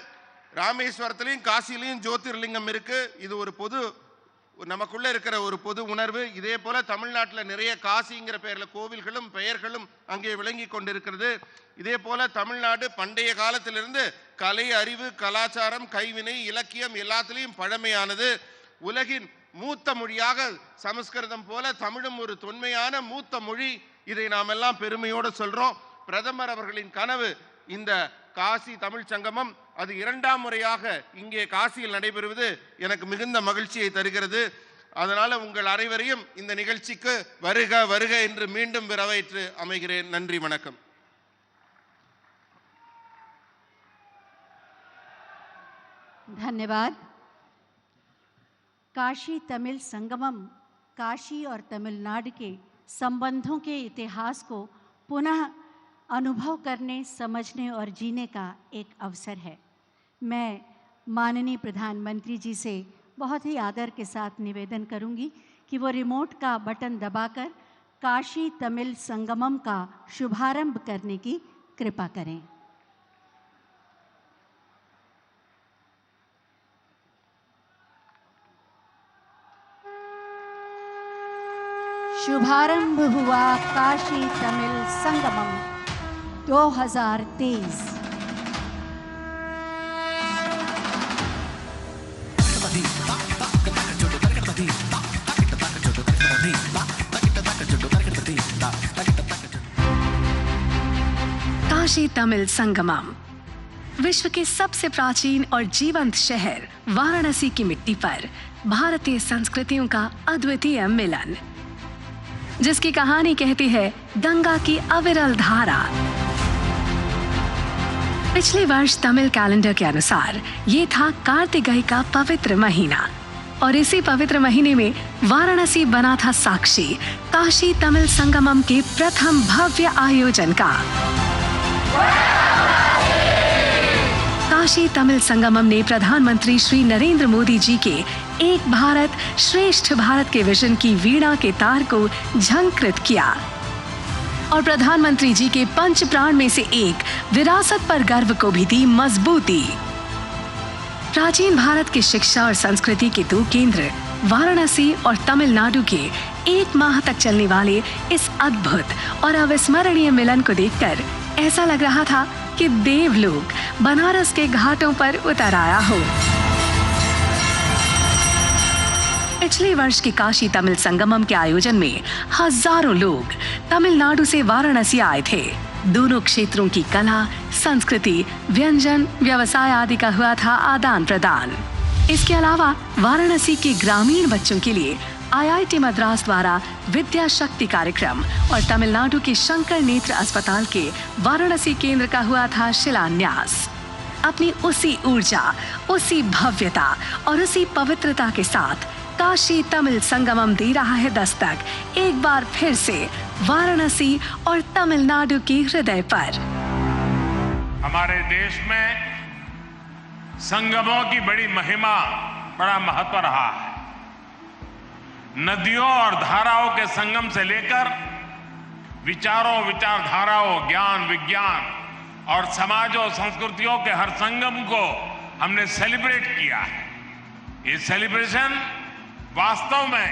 Speaker 6: ராமேஸ்வரத்திலையும் காசிலையும் ஜோதிர்லிங்கம் இருக்கு. இது ஒரு பொது நமக்குள்ள இருக்கிற ஒரு பொது உணர்வு. இதே போல தமிழ்நாட்டில் நிறைய காசிங்கிற பெயர்ல கோவில்களும் பெயர்களும் அங்கே விளங்கி கொண்டிருக்கிறது. இதே போல தமிழ்நாடு பண்டைய காலத்திலிருந்து கலை, அறிவு, கலாச்சாரம், கைவினை, இலக்கியம் எல்லாத்திலையும் பழமையானது. உலகின் மூத்த மொழியாக சமஸ்கிருதம் போல தமிழும் ஒரு தொன்மையான மூத்த மொழி. இதை நாம் எல்லாம் பெருமையோடு சொல்றோம். பிரதமர் அவர்களின் கனவு இந்த காசி தமிழ் சங்கமம், அது 2ஆம் முறையாக இங்கே காசியில் நடைபெறுவது எனக்கு மிகுந்த மகிழ்ச்சியை தருகிறது. அதனால உங்கள் அனைவரையும் இந்த நிகழ்ச்சிக்கு வருக வருக என்று மீண்டும் வரவேற்று அமைகிறேன். நன்றி, வணக்கம்.
Speaker 1: धन्यवाद। काशी तमिल संगमम काशी और तमिलनाडु के संबंधों के इतिहास को पुनः अनुभव करने, समझने और जीने का एक अवसर है। मैं माननीय प्रधानमंत्री जी से बहुत ही आदर के साथ निवेदन करूंगी कि वो रिमोट का बटन दबाकर काशी तमिल संगमम का शुभारंभ करने की कृपा करें। शुभारंभ हुआ काशी तमिल संगमम 2023।
Speaker 7: काशी तमिल संगमम विश्व के सबसे प्राचीन और जीवंत शहर वाराणसी की मिट्टी पर भारतीय संस्कृतियों का अद्वितीय मिलन, जिसकी कहानी कहती है गंगा की अविरल धारा। पिछले वर्ष तमिल कैलेंडर के अनुसार ये था कार्तिकेय का पवित्र महीना और इसी पवित्र महीने में वाराणसी बना था साक्षी काशी तमिल संगमम के प्रथम भव्य आयोजन का। काशी तमिल संगमम ने प्रधानमंत्री श्री नरेंद्र मोदी जी के एक भारत श्रेष्ठ भारत के विजन की वीणा के तार को झंकृत किया और प्रधानमंत्री जी के पंच प्राण में से एक विरासत पर गर्व को भी दी मजबूती। प्राचीन भारत की शिक्षा और संस्कृति के दो केंद्र वाराणसी और तमिलनाडु के 1 माह तक चलने वाले इस अद्भुत और अविस्मरणीय मिलन को देखकर ऐसा लग रहा था कि देवलोक बनारस के घाटों पर उतर आया हो। पिछले वर्ष के काशी तमिल संगमम के आयोजन में हजारों लोग तमिलनाडु से वाराणसी आए थे। दोनों क्षेत्रों की कला, संस्कृति, व्यंजन, व्यवसाय आदि का हुआ था आदान प्रदान। इसके अलावा वाराणसी के ग्रामीण बच्चों के लिए IIT मद्रास द्वारा विद्या शक्ति कार्यक्रम और तमिलनाडु के शंकर नेत्र अस्पताल के वाराणसी केंद्र का हुआ था शिलान्यास। अपनी उसी ऊर्जा, उसी भव्यता और उसी पवित्रता के साथ काशी तमिल संगमम दे रहा है दस्तक एक बार फिर से वाराणसी और तमिलनाडु के हृदय पर।
Speaker 8: हमारे देश में संगमों की बड़ी महिमा, बड़ा महत्व रहा है। नदियों और धाराओं के संगम से लेकर विचारों, विचारधाराओं, ज्ञान, विज्ञान और समाज और संस्कृतियों के हर संगम को हमने सेलिब्रेट किया है। ये सेलिब्रेशन वास्तव में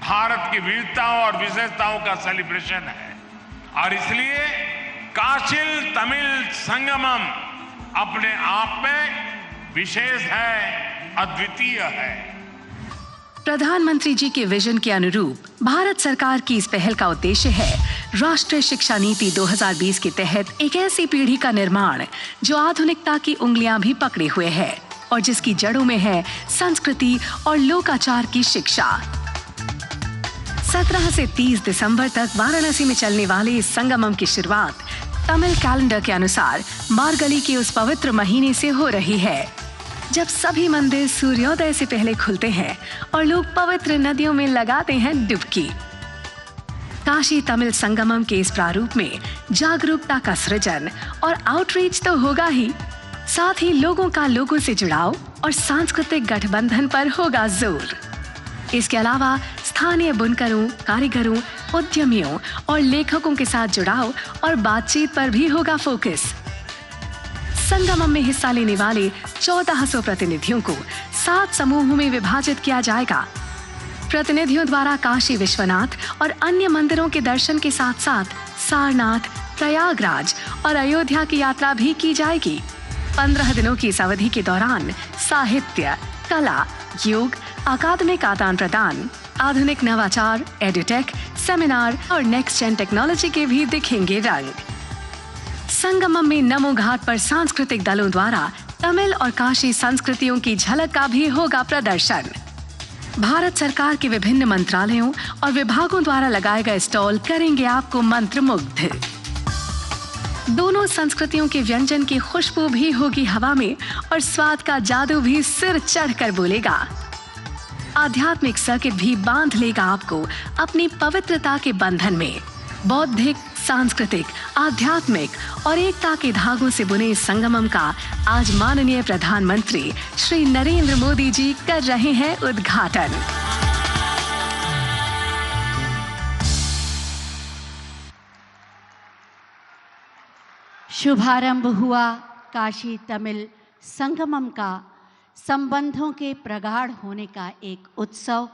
Speaker 8: भारत की विविधताओं और विशेषताओं का सेलिब्रेशन है और इसलिए काशी तमिल संगमम अपने आप में विशेष है, अद्वितीय है।
Speaker 7: प्रधानमंत्री जी के विजन के अनुरूप भारत सरकार की इस पहल का उद्देश्य है राष्ट्रीय शिक्षा नीति 2020 के तहत एक ऐसी पीढ़ी का निर्माण जो आधुनिकता की उंगलियां भी पकड़े हुए है और जिसकी जड़ों में है संस्कृति और लोकाचार की शिक्षा। 17 से 30 दिसंबर तक वाराणसी में चलने वाले इस संगमम की शुरुआत तमिल कैलेंडर के अनुसार मार्गली के उस पवित्र महीने से हो रही है, जब सभी मंदिर सूर्योदय से पहले खुलते हैं और लोग पवित्र नदियों में लगाते हैं डुबकी। काशी तमिल संगमम के इस प्रारूप में जागरूकता का सृजन और आउटरीच तो होगा ही, साथ ही लोगों का लोगों से जुड़ाव और सांस्कृतिक गठबंधन पर होगा जोर। इसके अलावा स्थानीय बुनकरों, कारीगरों, उद्यमियों और लेखकों के साथ जुड़ाव और बातचीत पर भी होगा फोकस। संगमम में हिस्सा लेने वाले 1400 प्रतिनिधियों को 7 समूहों में विभाजित किया जाएगा। प्रतिनिधियों द्वारा काशी विश्वनाथ और अन्य मंदिरों के दर्शन के साथ साथ सारनाथ, प्रयागराज और अयोध्या की यात्रा भी की जाएगी। 15 दिनों की इस अवधि के दौरान साहित्य, कला, योग, अकादमिक आदान प्रदान, आधुनिक नवाचार, एडुटेक, सेमिनार और नेक्स्ट जेन टेक्नोलॉजी के भी दिखेंगे रंग। संगमम में नमो घाट पर सांस्कृतिक दलों द्वारा तमिल और काशी संस्कृतियों की झलक का भी होगा प्रदर्शन। भारत सरकार के विभिन्न मंत्रालयों और विभागों द्वारा लगाए गए स्टॉल करेंगे आपको मंत्रमुग्ध। दोनों संस्कृतियों के व्यंजन की खुशबू भी होगी हवा में और स्वाद का जादू भी सिर चढ़कर बोलेगा। आध्यात्मिक सर्किट भी बांध लेगा आपको अपनी पवित्रता के बंधन में। बौद्धिक, सांस्कृतिक, आध्यात्मिक और एकता के धागों से बुने इस संगमम का आज माननीय प्रधानमंत्री श्री नरेंद्र मोदी जी कर रहे हैं उद्घाटन।
Speaker 1: शुभारंभ हुआ काशी तमिल संगमम का संबंधों के प्रगाढ़ होने का एक उत्सव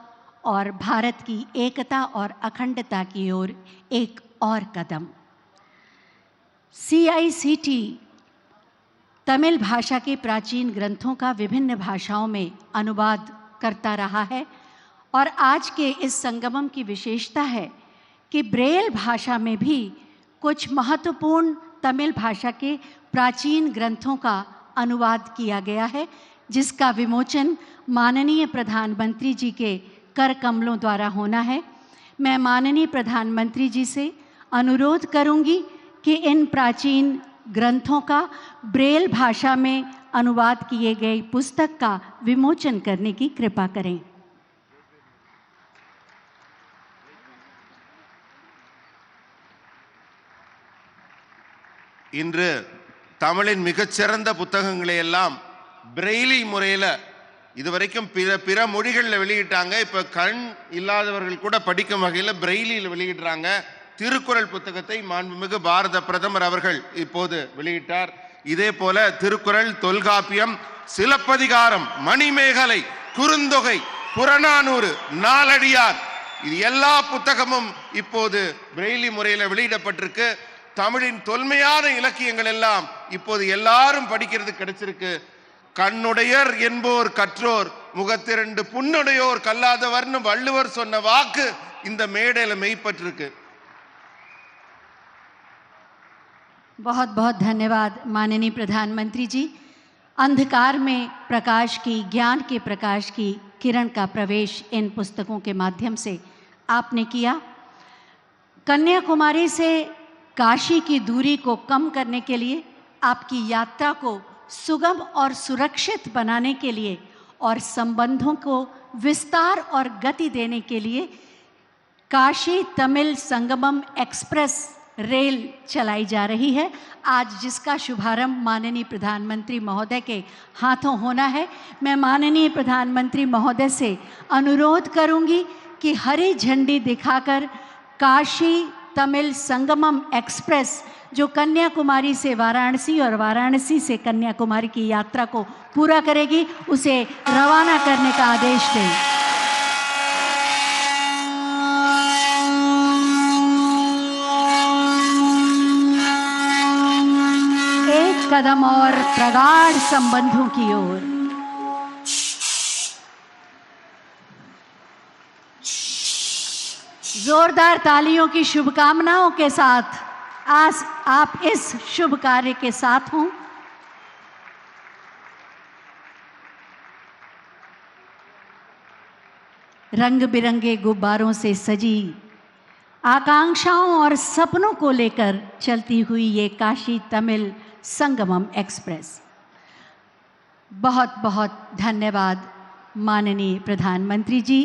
Speaker 1: और भारत की एकता और अखंडता की ओर एक और कदम। CICT तमिल भाषा के प्राचीन ग्रंथों का विभिन्न भाषाओं में अनुवाद करता रहा है और आज के इस संगमम की विशेषता है कि ब्रेल भाषा में भी कुछ महत्वपूर्ण तमिल भाषा के प्राचीन ग्रंथों का अनुवाद किया गया है, जिसका विमोचन माननीय प्रधानमंत्री जी के कर कमलों द्वारा होना है। मैं माननीय प्रधानमंत्री जी से अनुरोध करूंगी कि इन प्राचीन ग्रंथों का ब्रेल भाषा में अनुवाद किए गए पुस्तक का विमोचन करने की कृपा करें।
Speaker 6: இன்று தமிழின் மிகச்சிறந்த புத்தகங்களை எல்லாம் பிரெய்லி முறையில் இதுவரைக்கும் பிற மொழிகளில் வெளியிட்டாங்க. இப்போ கண் இல்லாதவர்கள் கூட படிக்கும் வகையில் பிரெய்லியில் வெளியிடுறாங்க. திருக்குறள் புத்தகத்தை மாண்புமிகு பாரத பிரதமர் அவர்கள் இப்போது வெளியிட்டார். இதே போல திருக்குறள், தொல்காப்பியம், சிலப்பதிகாரம், மணிமேகலை, குறுந்தொகை, புறநானூறு, நாலடியார், இது எல்லா புத்தகமும் இப்போது பிரெய்லி முறையில் வெளியிடப்பட்டிருக்கு. தமிழின் தொன்மையான இலக்கியங்கள் எல்லாம் இப்போது எல்லாரும் படிக்கிறது கிடைச்சிருக்கு. கண்ணுடையர் என்போர் கற்றோர், முகத்திரண்டு புண்ணுடையோர் கல்லாதவர்னு வள்ளுவர் சொன்ன வாக்கு இந்த மேடையில் மெய்ப்பட்டிருக்கு.
Speaker 1: बहुत बहुत धन्यवाद माननीय प्रधानमंत्री जी। अंधकार में प्रकाश की, ज्ञान के प्रकाश की किरण का प्रवेश इन पुस्तकों के माध्यम से आपने किया। कन्याकुमारी से काशी की दूरी को कम करने के लिए, आपकी यात्रा को सुगम और सुरक्षित बनाने के लिए और संबंधों को विस्तार और गति देने के लिए काशी तमिल संगमम एक्सप्रेस रेल चलाई जा रही है, आज जिसका शुभारंभ माननीय प्रधानमंत्री महोदय के हाथों होना है। मैं माननीय प्रधानमंत्री महोदय से अनुरोध करूंगी कि हरी झंडी दिखाकर काशी तमिल संगमम एक्सप्रेस जो कन्याकुमारी से वाराणसी और वाराणसी से कन्याकुमारी की यात्रा को पूरा करेगी, उसे रवाना करने का आदेश दें। एक कदम और प्रगाढ़ संबंधों की ओर। जोरदार तालियों की शुभकामनाओं के साथ आज आप इस शुभ कार्य के साथ हों। रंग बिरंगे गुब्बारों से सजी आकांक्षाओं और सपनों को लेकर चलती हुई ये काशी तमिल संगमम एक्सप्रेस। बहुत बहुत धन्यवाद माननीय प्रधानमंत्री जी,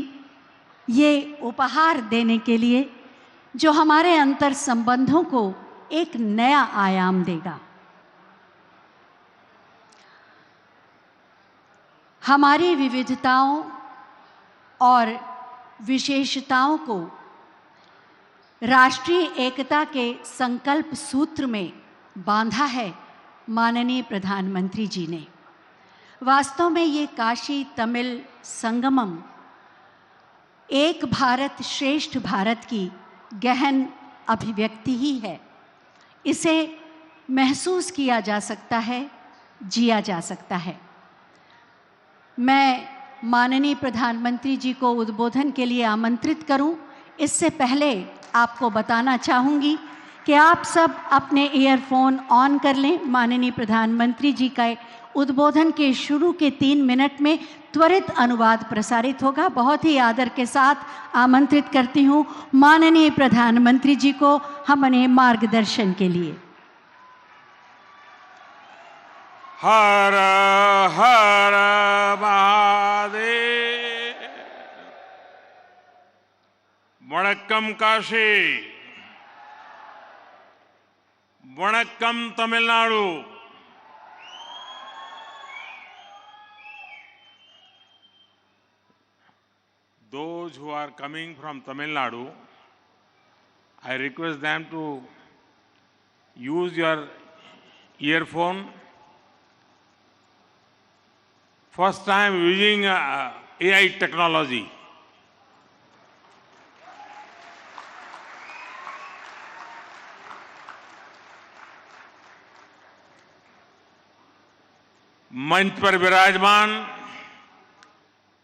Speaker 1: ये उपहार देने के लिए जो हमारे अंतर संबंधों को एक नया आयाम देगा। हमारी विविधताओं और विशेषताओं को राष्ट्रीय एकता के संकल्प सूत्र में बांधा है माननीय प्रधानमंत्री जी ने। वास्तव में ये काशी तमिल संगमम एक भारत श्रेष्ठ भारत की गहन अभिव्यक्ति ही है। इसे महसूस किया जा सकता है, जिया जा सकता है। मैं माननीय प्रधानमंत्री जी को उद्बोधन के लिए आमंत्रित करूं, इससे पहले आपको बताना चाहूँगी कि आप सब अपने ईयरफोन ऑन कर लें। माननीय प्रधानमंत्री जी का उद्बोधन के शुरू के 3 मिनट में त्वरित अनुवाद प्रसारित होगा। बहुत ही आदर के साथ आमंत्रित करती हूँ माननीय प्रधानमंत्री जी को हमारे मार्गदर्शन के लिए।
Speaker 8: हर हर महादेव। वणक्कम काशी, वणक्कम Tamil Nadu. Those who are coming from Tamil Nadu, I request them to use your earphone. First time using AI technology. मंच पर विराजमान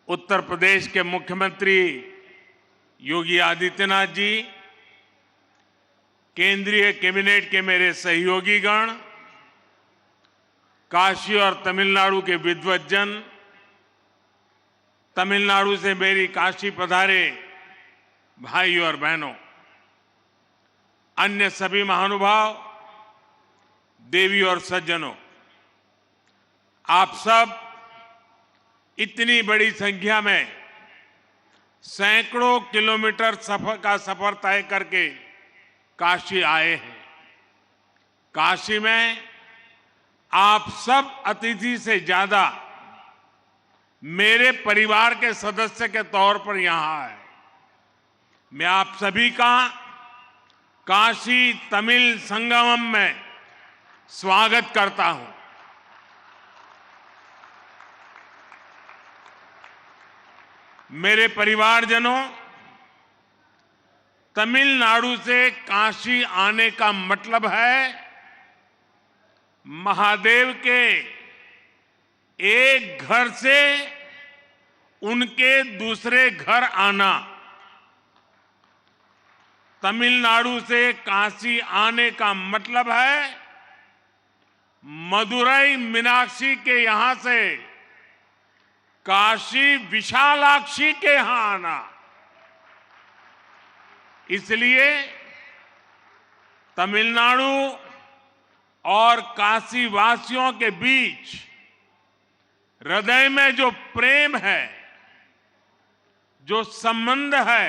Speaker 8: उत्तर प्रदेश के मुख्यमंत्री योगी आदित्यनाथ जी, केंद्रीय कैबिनेट के मेरे सहयोगीगण, काशी और तमिलनाडु के विद्वज्जन, तमिलनाडु से मेरी काशी पधारे भाई और बहनों, अन्य सभी महानुभाव, देवी और सज्जनों, आप सब इतनी बड़ी संख्या में सैकड़ों किलोमीटर सफर तय करके काशी आए हैं। काशी में आप सब अतिथि से ज्यादा मेरे परिवार के सदस्य के तौर पर यहां आए। मैं आप सभी का काशी तमिल संगमम में स्वागत करता हूं। मेरे परिवारजनों, तमिलनाडु से काशी आने का मतलब है महादेव के एक घर से उनके दूसरे घर आना। तमिलनाडु से काशी आने का मतलब है मदुरई मीनाक्षी के यहां से काशी विशालाक्षी के यहां आना। इसलिए तमिलनाडु और काशी वासियों के बीच हृदय में जो प्रेम है, जो संबंध है,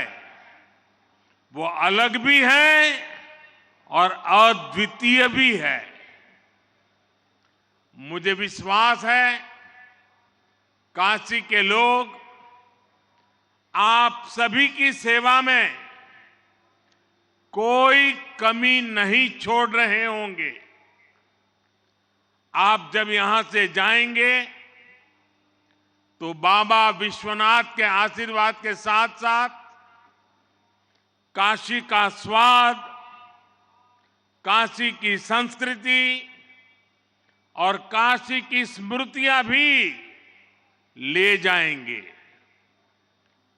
Speaker 8: वो अलग भी है और अद्वितीय भी है। मुझे विश्वास है काशी के लोग आप सभी की सेवा में कोई कमी नहीं छोड़ रहे होंगे। आप जब यहां से जाएंगे तो बाबा विश्वनाथ के आशीर्वाद के साथ साथ काशी का स्वाद, काशी की संस्कृति और काशी की स्मृतियां भी ले जाएंगे।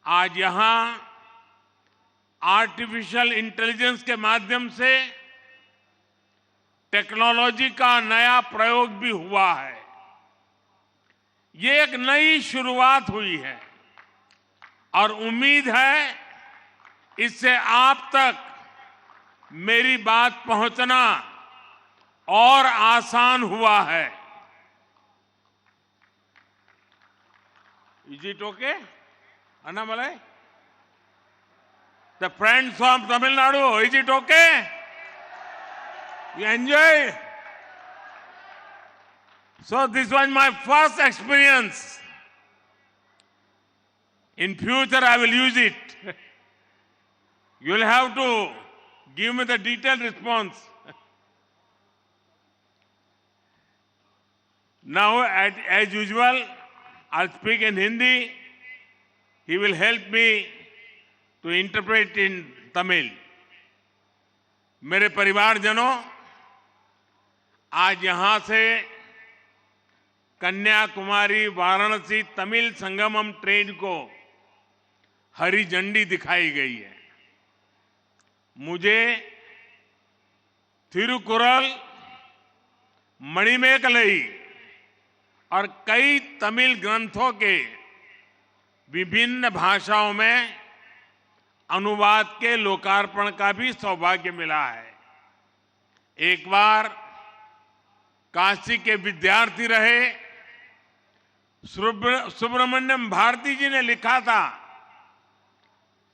Speaker 8: आज यहां आर्टिफिशियल इंटेलिजेंस के माध्यम से टेक्नोलॉजी का नया प्रयोग भी हुआ है। ये एक नई शुरुआत हुई है और उम्मीद है इससे आप तक मेरी बात पहुंचना और आसान हुआ है। Is it okay? Annamalai? The friends from Tamil Nadu, is it okay? You enjoy? So this was my first experience In future, I will use it. You will have to give me the detailed response. Now, as usual, I'll speak in Hindi. He will help me to interpret in Tamil. मेरे परिवारजनों, आज यहां से Kanyakumari Varanasi Tamil Sangamam train को हरी झंडी दिखाई गई है। मुझे थिरुकुरल, मणिमेकलई और कई तमिल ग्रंथों के विभिन्न भाषाओं में अनुवाद के लोकार्पण का भी सौभाग्य मिला है। एक बार काशी के विद्यार्थी रहे सुब्रमण्यम भारती जी ने लिखा था,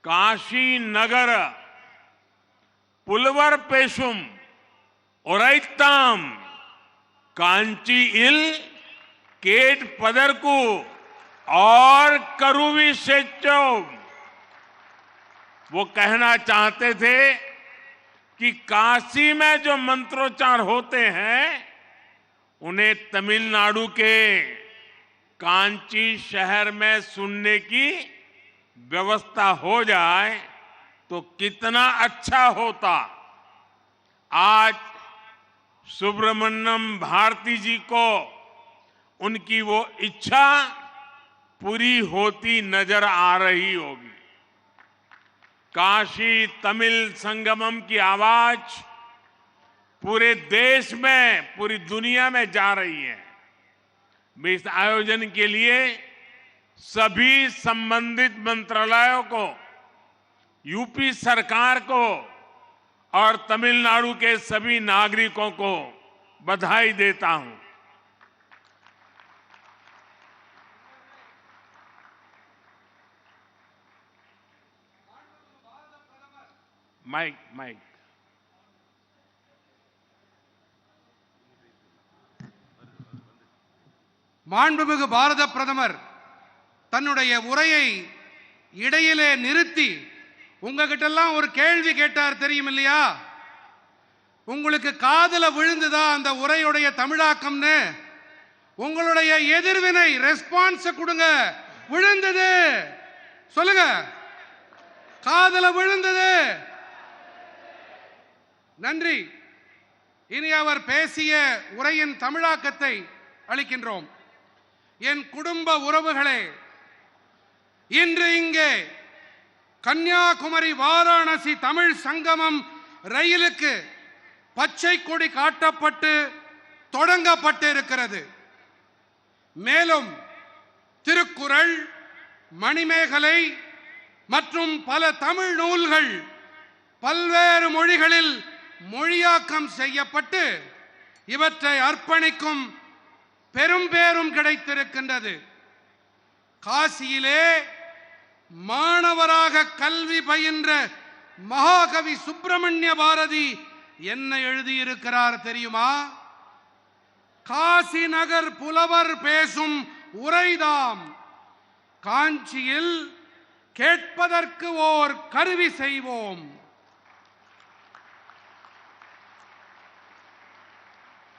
Speaker 8: काशी नगर पुलवर पेशुम ओरैताम कांची इल केट पदरकू और करुवी सेचो। वो कहना चाहते थे कि काशी में जो मंत्रोच्चार होते हैं उन्हें तमिलनाडु के कांची शहर में सुनने की व्यवस्था हो जाए तो कितना अच्छा होता। आज सुब्रमण्यम भारती जी को उनकी वो इच्छा पूरी होती नजर आ रही होगी। काशी तमिल संगमम की आवाज पूरे देश में, पूरी दुनिया में जा रही है। मैं इस आयोजन के लिए सभी संबंधित मंत्रालयों को, यूपी सरकार को और तमिलनाडु के सभी नागरिकों को बधाई देता हूं। माइक
Speaker 3: மாண்புமிகு பாரத பிரதமர் தன்னுடைய உரையை இடையிலே நிறுத்தி உங்ககிட்டெல்லாம் ஒரு கேள்வி கேட்டார் தெரியும் இல்லையா? உங்களுக்கு காதுல விழுந்துதா அந்த உரையுடைய தமிழாக்கம்னு? உங்களுடைய எதிர்வினை ரெஸ்பான்ஸ் கொடுங்க. விழுந்தது சொல்லுங்க. காதுல விழுந்தது. நன்றி. இனி அவர் பேசிய உரையின் தமிழாக்கத்தை அளிக்கின்றோம். என் குடும்ப உறவுகளே, இன்று இங்கே கன்னியாகுமரி வாராணசி தமிழ் சங்கமம் ரயிலுக்கு பச்சை கொடி காட்டப்பட்டு தொடங்கப்பட்டு இருக்கிறது. மேலும் திருக்குறள், மணிமேகலை மற்றும் பல தமிழ் நூல்கள் பல்வேறு மொழிகளில் மொழியாக்கம் செய்யப்பட்டு இவற்றை அர்ப்பணிக்கும் பெரும் பேரும் கிடைத்திருக்கின்றது. காசியிலே மாணவராக கல்வி பயின்ற மகாகவி சுப்பிரமணிய பாரதி என்ன எழுதியிருக்கிறார் தெரியுமா? காசி நகர் புலவர் பேசும் உரைதாம், காஞ்சியில் கேட்பதற்கு ஓர் கருவி செய்வோம்.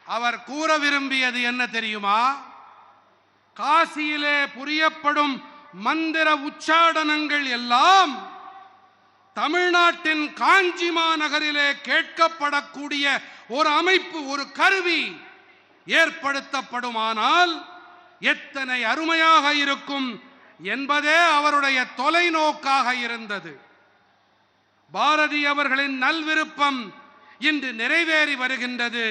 Speaker 3: அவர் கூற விரும்பியது என்ன தெரியுமா? காசியிலே புரியப்படும் மந்திர உச்சாடனங்கள் எல்லாம் தமிழ்நாட்டின் காஞ்சி மாநகரிலே கேட்கப்படக்கூடிய ஒரு அமைப்பு, ஒரு கருவி ஏற்படுத்தப்படுமானால் எத்தனை அருமையாக இருக்கும் என்பதே அவருடைய தொலைநோக்காக இருந்தது. பாரதி அவர்களின் நல்விருப்பம் இன்று நிறைவேறி வருகின்றது.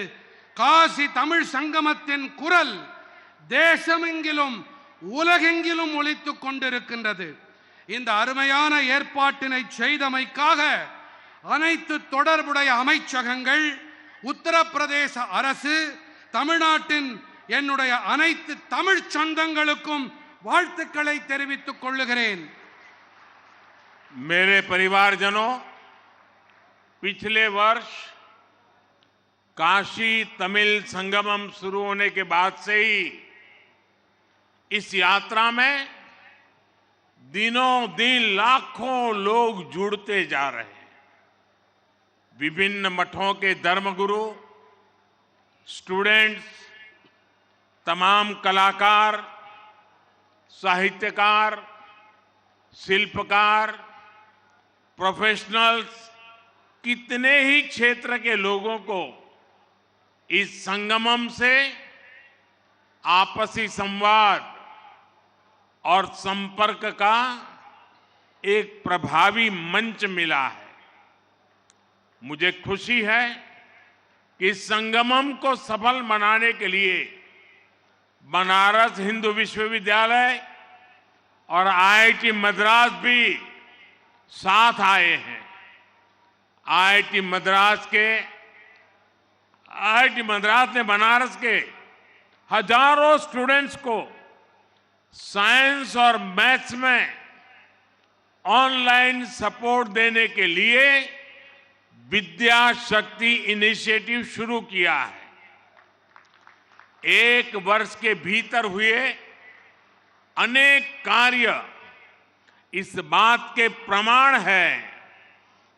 Speaker 3: காசி தமிழ் சங்கமத்தின் குரல் தேசமெங்கிலும் உலகெங்கிலும் ஒலித்துக் கொண்டிருக்கின்றது. இந்த அருமையான ஏற்பாட்டினை செய்தமைக்காக அனைத்து தொடர்புடைய அமைச்சகங்கள், உத்தரப்பிரதேச அரசு, தமிழ்நாட்டின் என்னுடைய அனைத்து தமிழ் சொந்தங்களுக்கும் வாழ்த்துக்களை தெரிவித்துக் கொள்ளுகிறேன்.
Speaker 8: मेरे परिवारजनों, पिछले वर्ष काशी तमिल संगमम शुरू होने के बाद से ही इस यात्रा में दिनों दिन लाखों लोग जुड़ते जा रहे हैं। विभिन्न मठों के धर्मगुरु, स्टूडेंट्स, तमाम कलाकार, साहित्यकार, शिल्पकार, प्रोफेशनल्स, कितने ही क्षेत्र के लोगों को इस संगमम से आपसी संवाद और संपर्क का एक प्रभावी मंच मिला है। मुझे खुशी है कि इस संगमम को सफल बनाने के लिए बनारस हिंदू विश्वविद्यालय और आईआईटी मद्रास भी साथ आए हैं। आईआईटी मद्रास ने बनारस के हजारों स्टूडेंट्स को साइंस और मैथ्स में ऑनलाइन सपोर्ट देने के लिए विद्या शक्ति इनिशिएटिव शुरू किया है। एक वर्ष के भीतर हुए अनेक कार्य इस बात के प्रमाण है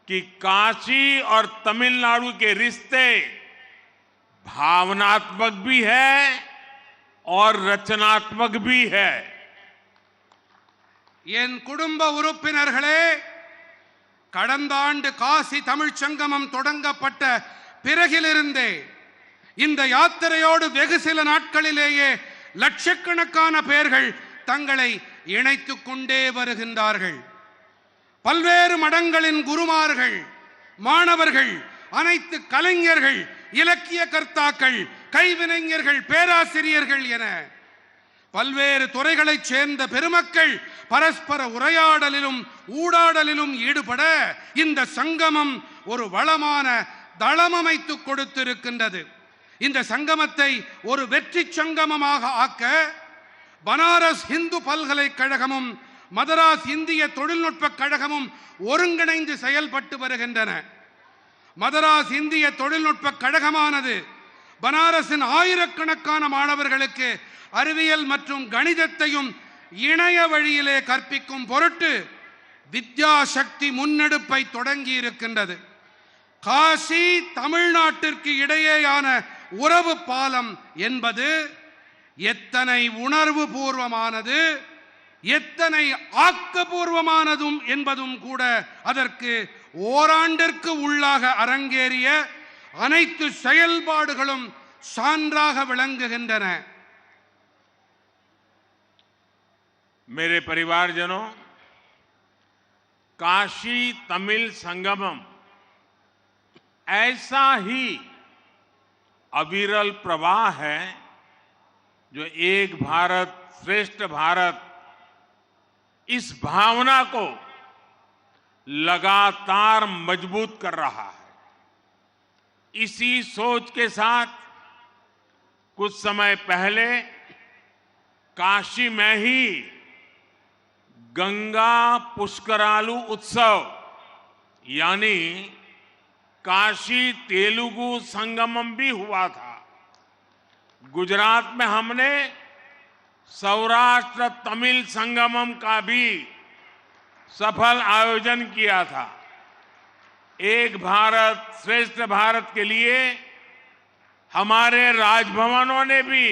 Speaker 8: कि काशी और तमिलनाडु के रिश्ते भावनात्मक भी है और रचनात्मक भी है।
Speaker 3: என் குடும்ப உறுப்பினர்களே, கடந்த ஆண்டு காசி தமிழ்ச் சங்கமம் தொடங்கப்பட்ட பிறகிலிருந்தே இந்த யாத்திரையோடு வெகு சில நாட்களிலேயே லட்சக்கணக்கான பேர்கள் தங்களை இணைத்துக் கொண்டே வருகின்றார்கள். பல்வேறு மடங்களின் குருமார்கள், மாணவர்கள், அனைத்து கலைஞர்கள், இலக்கிய கர்த்தாக்கள், கைவினைஞர்கள், பேராசிரியர்கள் என பல்வேறு துறைகளைச் சேர்ந்த பெருமக்கள் பரஸ்பர உரையாடலிலும் ஊடாடலிலும் ஈடுபட இந்த சங்கமம் ஒரு வளமான தளம் அமைத்துக் கொடுத்திருக்கின்றது. இந்த சங்கமத்தை ஒரு வெற்றி சங்கமமாக ஆக்க பனாரஸ் இந்து பல்கலைக்கழகமும் மதராஸ் இந்திய தொழில்நுட்பக் கழகமும் ஒருங்கிணைந்து செயல்பட்டு வருகின்றன. மதராஸ் இந்திய தொழில்நுட்பக் கழகமானது பனாரஸின் ஆயிரக்கணக்கான மாணவர்களுக்கு அறிவியல் மற்றும் கணிதத்தையும் இணைய வழியிலே கற்பிக்கும் பொருட்டு வித்யா சக்தி முன்னெடுப்பை தொடங்கி இருக்கின்றது. காசி தமிழ்நாட்டிற்கு இடையேயான உறவு பாலம் என்பது எத்தனை உணர்வு பூர்வமானது, எத்தனை ஆக்கப்பூர்வமானதும் என்பதும் கூட அதற்கு ஓராண்டிற்கு உள்ளாக அரங்கேறிய அனைத்து செயல்பாடுகளும் சான்றாக விளங்குகின்றன.
Speaker 8: मेरे परिवारजनों, काशी तमिल संगमम ऐसा ही अविरल प्रवाह है जो एक भारत श्रेष्ठ भारत इस भावना को लगातार मजबूत कर रहा है। इसी सोच के साथ कुछ समय पहले काशी में ही गंगा पुष्करालु उत्सव यानी काशी तेलुगु संगमम भी हुआ था। गुजरात में हमने सौराष्ट्र तमिल संगमम का भी सफल आयोजन किया था। एक भारत श्रेष्ठ भारत के लिए हमारे राजभवनों ने भी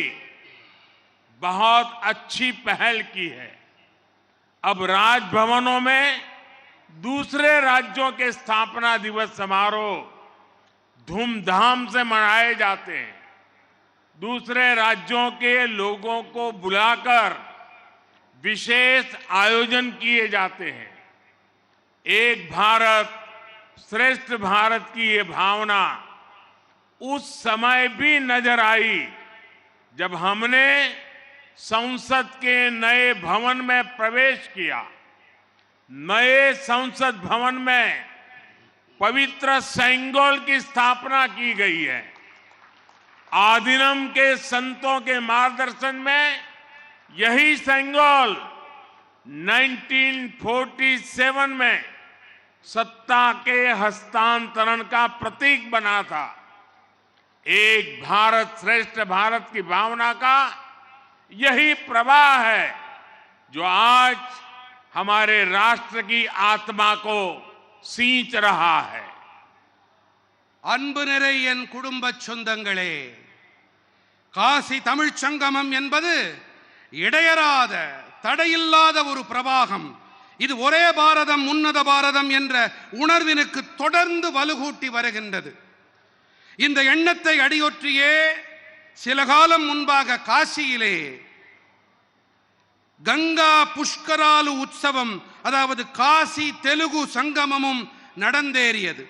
Speaker 8: बहुत अच्छी पहल की है। अब राजभवनों में दूसरे राज्यों के स्थापना दिवस समारोह धूमधाम से मनाए जाते हैं। दूसरे राज्यों के लोगों को बुलाकर विशेष आयोजन किए जाते हैं। एक भारत श्रेष्ठ भारत की ये भावना उस समय भी नजर आई जब हमने संसद के नए भवन में प्रवेश किया। नए संसद भवन में पवित्र सेंगोल की स्थापना की गई है। आदिनम के संतों के मार्गदर्शन में यही सेंगोल 1947 में सत्ता के हस्तांतरण का प्रतीक बना था। एक भारत श्रेष्ठ भारत की भावना का यही प्रवाह है जो आज हमारे राष्ट्र की आत्मा को सींच रहा है।
Speaker 3: அன்பு நிறை என் குடும்ப சொந்தங்களே, காசி தமிழ்ச் சங்கமம் என்பது இடையறாத தடையில்லாத ஒரு பிரவாகம். இது ஒரே பாரதம் உன்னத பாரதம் என்ற உணர்வினுக்கு தொடர்ந்து வலுகூட்டி வருகின்றது. இந்த எண்ணத்தை அடியொற்றியே சில காலம் முன்பாக காசியிலே கங்கா புஷ்கராலு உற்சவம், அதாவது காசி தெலுங்கு சங்கமமும் நடந்தேறியது.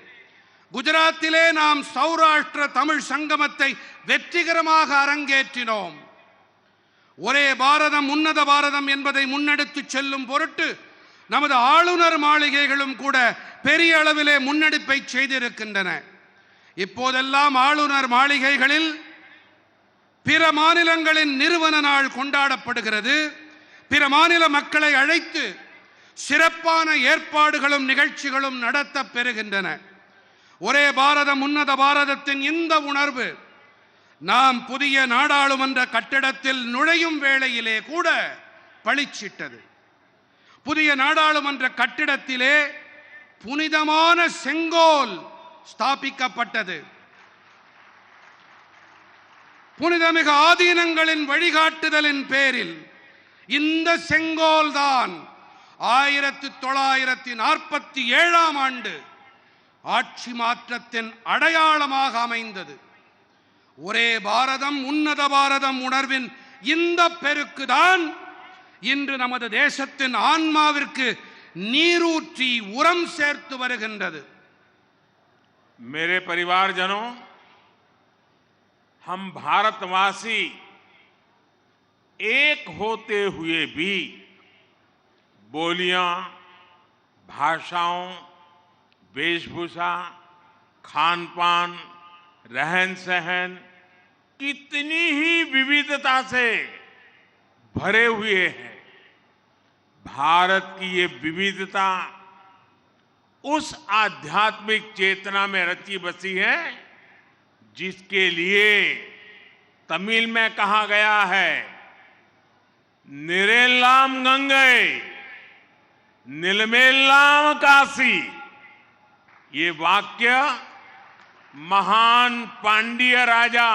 Speaker 3: குஜராத்திலே நாம் சௌராஷ்டிர தமிழ் சங்கமத்தை வெற்றிகரமாக அரங்கேற்றினோம். ஒரே பாரதம் உன்னத பாரதம் என்பதை முன்னெடுத்து செல்லும் பொருட்டு நமது ஆளுநர் மாளிகைகளும் கூட பெரிய அளவிலே முன்னெடுப்பை செய்திருக்கின்றன. இப்போதெல்லாம் ஆளுநர் மாளிகைகளில் பிற மாநிலங்களின் நிறுவன நாள் கொண்டாடப்படுகிறது. பிற மாநில மக்களை அழைத்து சிறப்பான ஏற்பாடுகளும் நிகழ்ச்சிகளும் நடத்த பெறுகின்றன. ஒரே பாரதம் உன்னத பாரதத்தின் இந்த உணர்வு நாம் புதிய நாடாளுமன்ற கட்டிடத்தில் நுழையும் வேளையிலே கூட பளிச்சிட்டது. புதிய நாடாளுமன்ற கட்டிடத்திலே புனிதமான செங்கோல் ஸ்தாபிக்கப்பட்டது. புனிதமிகு ஆதீனங்களின் வழிகாட்டுதலின் பேரில் இந்த செங்கோல் தான் 1947ஆம் ஆண்டு ஆட்சி மாற்றத்தின் அடையாளமாக அமைந்தது. ஒரே பாரதம் உன்னத பாரதம் உணர்வின் இந்த பெருக்குதான் இன்று நமது தேசத்தின் ஆன்மாவிற்கு நீரூற்றி உரம் சேர்த்து வருகின்றது.
Speaker 8: मेरे परिवारजनों, हम भारतवासी एक होते हुए भी बोलियां, भाषाओं, वेशभूषा, खान पान, रहन सहन, कितनी ही विविधता से भरे हुए हैं। भारत की ये विविधता उस आध्यात्मिक चेतना में रची बसी है जिसके लिए तमिल में कहा गया है, निरेलाम गंगे निलमेलाम काशी। ये वाक्य महान पांड्य राजा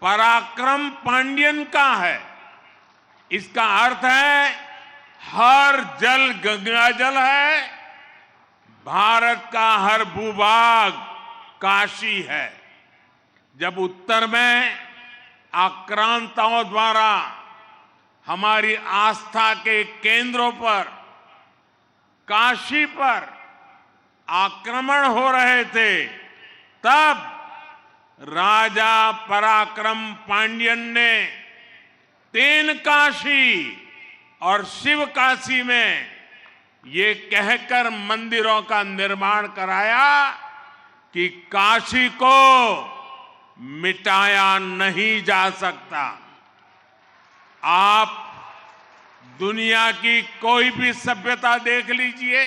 Speaker 8: पराक्रम पांड्यन का है। इसका अर्थ है हर जल गंगा जल है, भारत का हर भूभाग काशी है। जब उत्तर में आक्रांताओं द्वारा हमारी आस्था के केंद्रों पर, काशी पर आक्रमण हो रहे थे, तब राजा पराक्रम पांड्यन ने तेनकाशी और शिव काशी में ये कहकर मंदिरों का निर्माण कराया कि काशी को मिटाया नहीं जा सकता। आप दुनिया की कोई भी सभ्यता देख लीजिए,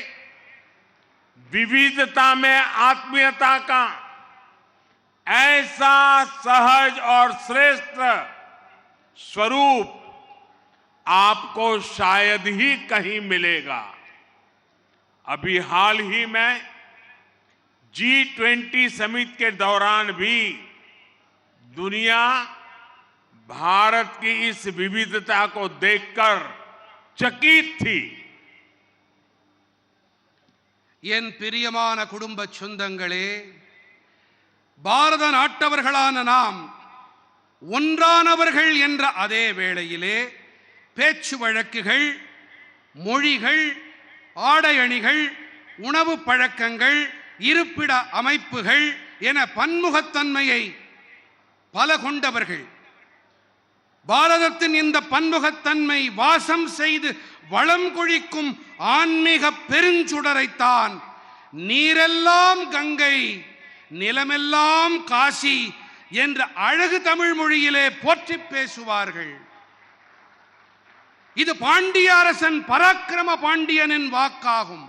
Speaker 8: विविधता में आत्मीयता का ऐसा सहज और श्रेष्ठ स्वरूप आपको शायद ही कहीं मिलेगा। अभी हाल ही में G20 समिट के दौरान भी दुनिया भारत की इस विविधता को देखकर चकित थी।
Speaker 3: என் பிரியமான குடும்ப சொந்தங்களே, பாரத நாட்டவர்களான நாம் ஒன்றானவர்கள் என்ற அதே வேளையிலே பேச்சு வழக்குகள், மொழிகள், ஆடை அணிகள், உணவு பழக்கங்கள், இருப்பிட அமைப்புகள் என பன்முகத்தன்மையை பல கொண்டவர்கள். பாரதத்தின் இந்த பன்முகத்தன்மை வாசம் செய்து வளம் கொழிக்கும் ஆன்மீக பெருஞ்சுடரைத்தான் நீரெல்லாம் கங்கை நிலமெல்லாம் காசி என்ற அழகு தமிழ் மொழியிலே போற்றி பேசுவார்கள். இது பாண்டிய அரசன் பராக்கிரம பாண்டியனின் வாக்காகும்.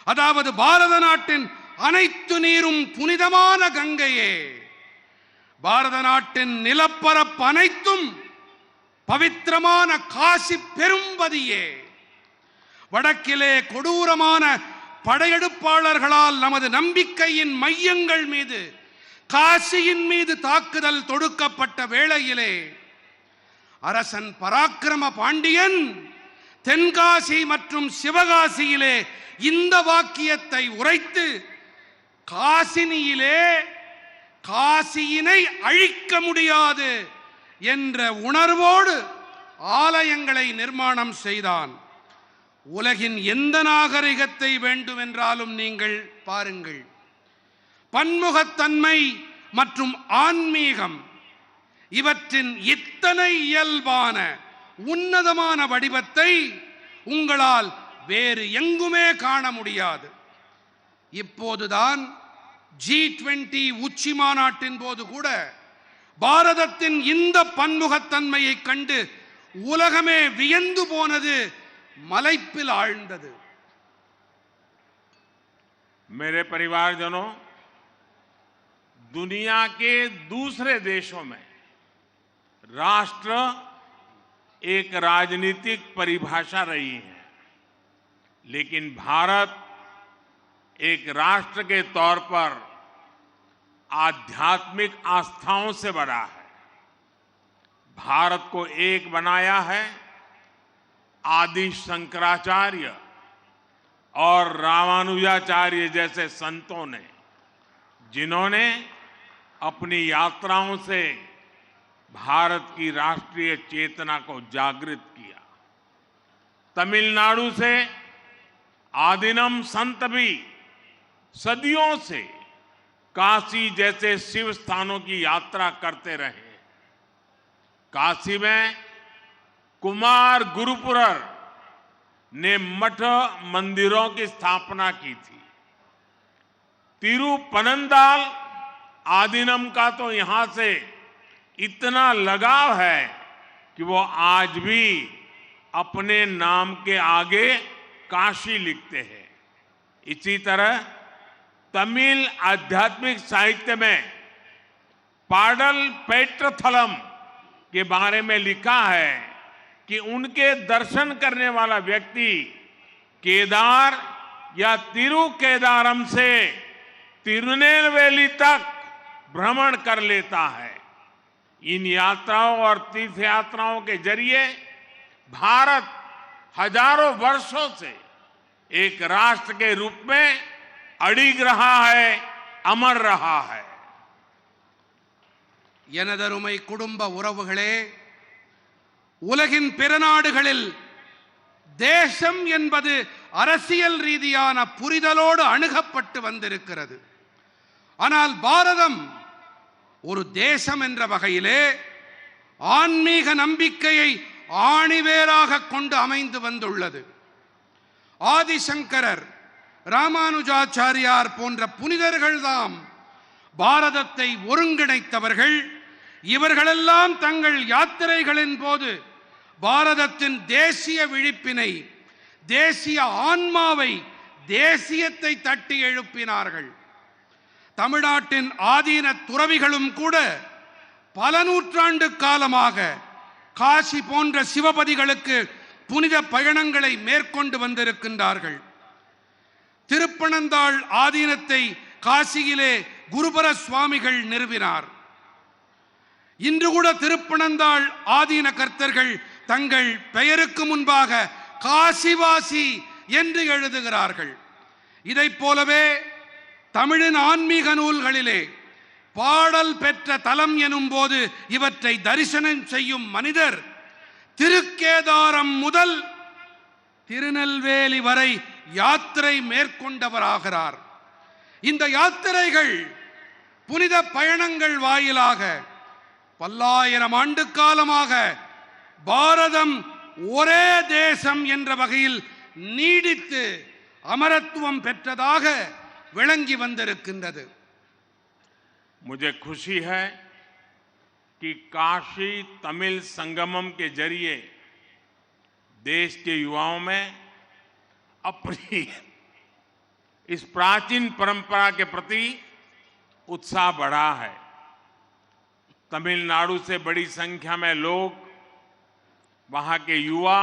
Speaker 3: அதாவது பாரத நாட்டின் அனைத்து நீரும் புனிதமான கங்கையே, பாரத நாட்டின் நிலப்பரப்பு அனைத்தும் பவித்திரமான காசி பெரும்பதியே. வடக்கிலே கொடூரமான படையெடுப்பாளர்களால் நமது நம்பிக்கையின் மையங்கள் மீது, காசியின் மீது தாக்குதல் தொடுக்கப்பட்ட வேளையிலே அரசன் பராக்கிரம பாண்டியன் தென்காசி மற்றும் சிவகாசியிலே இந்த வாக்கியத்தை உரைத்து காசினியிலே காசியினை அழிக்க முடியாது என்ற உணர்வோடு ஆலயங்களை நிர்மாணம் செய்தான். உலகின் எந்த நாகரிகத்தை வேண்டுமென்றாலும் நீங்கள் பாருங்கள், பன்முகத்தன்மை மற்றும் ஆன்மீகம் இவற்றின் இத்தனை இயல்பான உன்னதமான வடிவத்தை உங்களால் வேறு எங்குமே காண முடியாது. இப்போதுதான் G20 உச்சி மாநாட்டின் போது கூட பாரதத்தின் இந்த பன்முகத்தன்மையை கண்டு உலகமே வியந்து போனது, மலைப்பில் ஆழ்ந்தது.
Speaker 8: मेरे परिवारजनों, दुनिया के दूसरे देशों में राष्ट्र एक राजनीतिक परिभाषा रही है, लेकिन भारत एक राष्ट्र के तौर पर आध्यात्मिक आस्थाओं से बड़ा है। भारत को एक बनाया है आदि शंकराचार्य और रामानुजाचार्य जैसे संतों ने, जिन्होंने अपनी यात्राओं से भारत की राष्ट्रीय चेतना को जागृत किया। तमिलनाडु से आदिनम संत भी सदियों से काशी जैसे शिव स्थानों की यात्रा करते रहे। काशी में कुमार गुरुपुरर ने मठ मंदिरों की स्थापना की थी। तिरुपनंदाल आदिनम का तो यहां से इतना लगाव है कि वो आज भी अपने नाम के आगे काशी लिखते हैं। इसी तरह तमिल आध्यात्मिक साहित्य में पाडल पेट्रथलम के बारे में लिखा है कि उनके दर्शन करने वाला व्यक्ति केदार या तिरुकेदारम से तिरुनेलवेली तक भ्रमण कर लेता है। इन यात्राओं और तीर्थ यात्राओं के जरिए भारत हजारों वर्षों से एक राष्ट्र के रूप में अड़िग रहा है, अमर रहा है।
Speaker 3: எனதருமை குடும்ப உறவுகளே, உலகின் பிற நாடுகளில் தேசம் என்பது அரசியல் ரீதியான புரிதலோடு அணுகப்பட்டு வந்திருக்கிறது. ஆனால் பாரதம் ஒரு தேசம் என்ற வகையிலே ஆன்மீக நம்பிக்கையை ஆணிவேராக கொண்டு அமைந்து வந்துள்ளது. ஆதிசங்கரர், ராமானுஜாச்சாரியார் போன்ற புனிதர்கள்தாம் பாரதத்தை ஒருங்கிணைத்தவர்கள். இவர்களெல்லாம் தங்கள் யாத்திரைகளின் போது பாரதத்தின் தேசிய விழிப்பினை, தேசிய ஆன்மாவை, தேசியத்தை தட்டி எழுப்பினார்கள். தமிழ்நாட்டின் ஆதீன துறவிகளும் கூட பல நூற்றாண்டு காலமாக காசி போன்ற சிவபதிகளுக்கு புனித பயணங்களை மேற்கொண்டு வந்திருக்கின்றார்கள். திருப்பனந்தாள் ஆதீனத்தை காசியிலே குருபர சுவாமிகள் நிறுவினார். இன்று கூட திருப்பனந்தாள் ஆதீன கர்த்தர்கள் தங்கள் பெயருக்கு முன்பாக காசிவாசி என்று எழுதுகிறார்கள். இதைப் போலவே தமிழின் ஆன்மீக நூல்களிலே பாடல் பெற்ற தலம் எனும் போது இவற்றை தரிசனம் செய்யும் மனிதர் திருக்கேதாரம் முதல் திருநெல்வேலி வரை யாத்திரை மேற்கொண்டவராகிறார். இந்த யாத்திரைகள், புனித பயணங்கள் வாயிலாக பல்லாயிரம் ஆண்டு காலமாக பாரதம் ஒரே தேசம் என்ற வகையில் நீடித்து அமரத்துவம் பெற்றதாக விளங்கி வந்திருக்கின்றது.
Speaker 8: मुझे खुशी है कि काशी तमिल संगमम के जरिए देश के युवाओं में अपनी इस प्राचीन परंपरा के प्रति उत्साह बढ़ा है। तमिलनाडु से बड़ी संख्या में लोग, वहां के युवा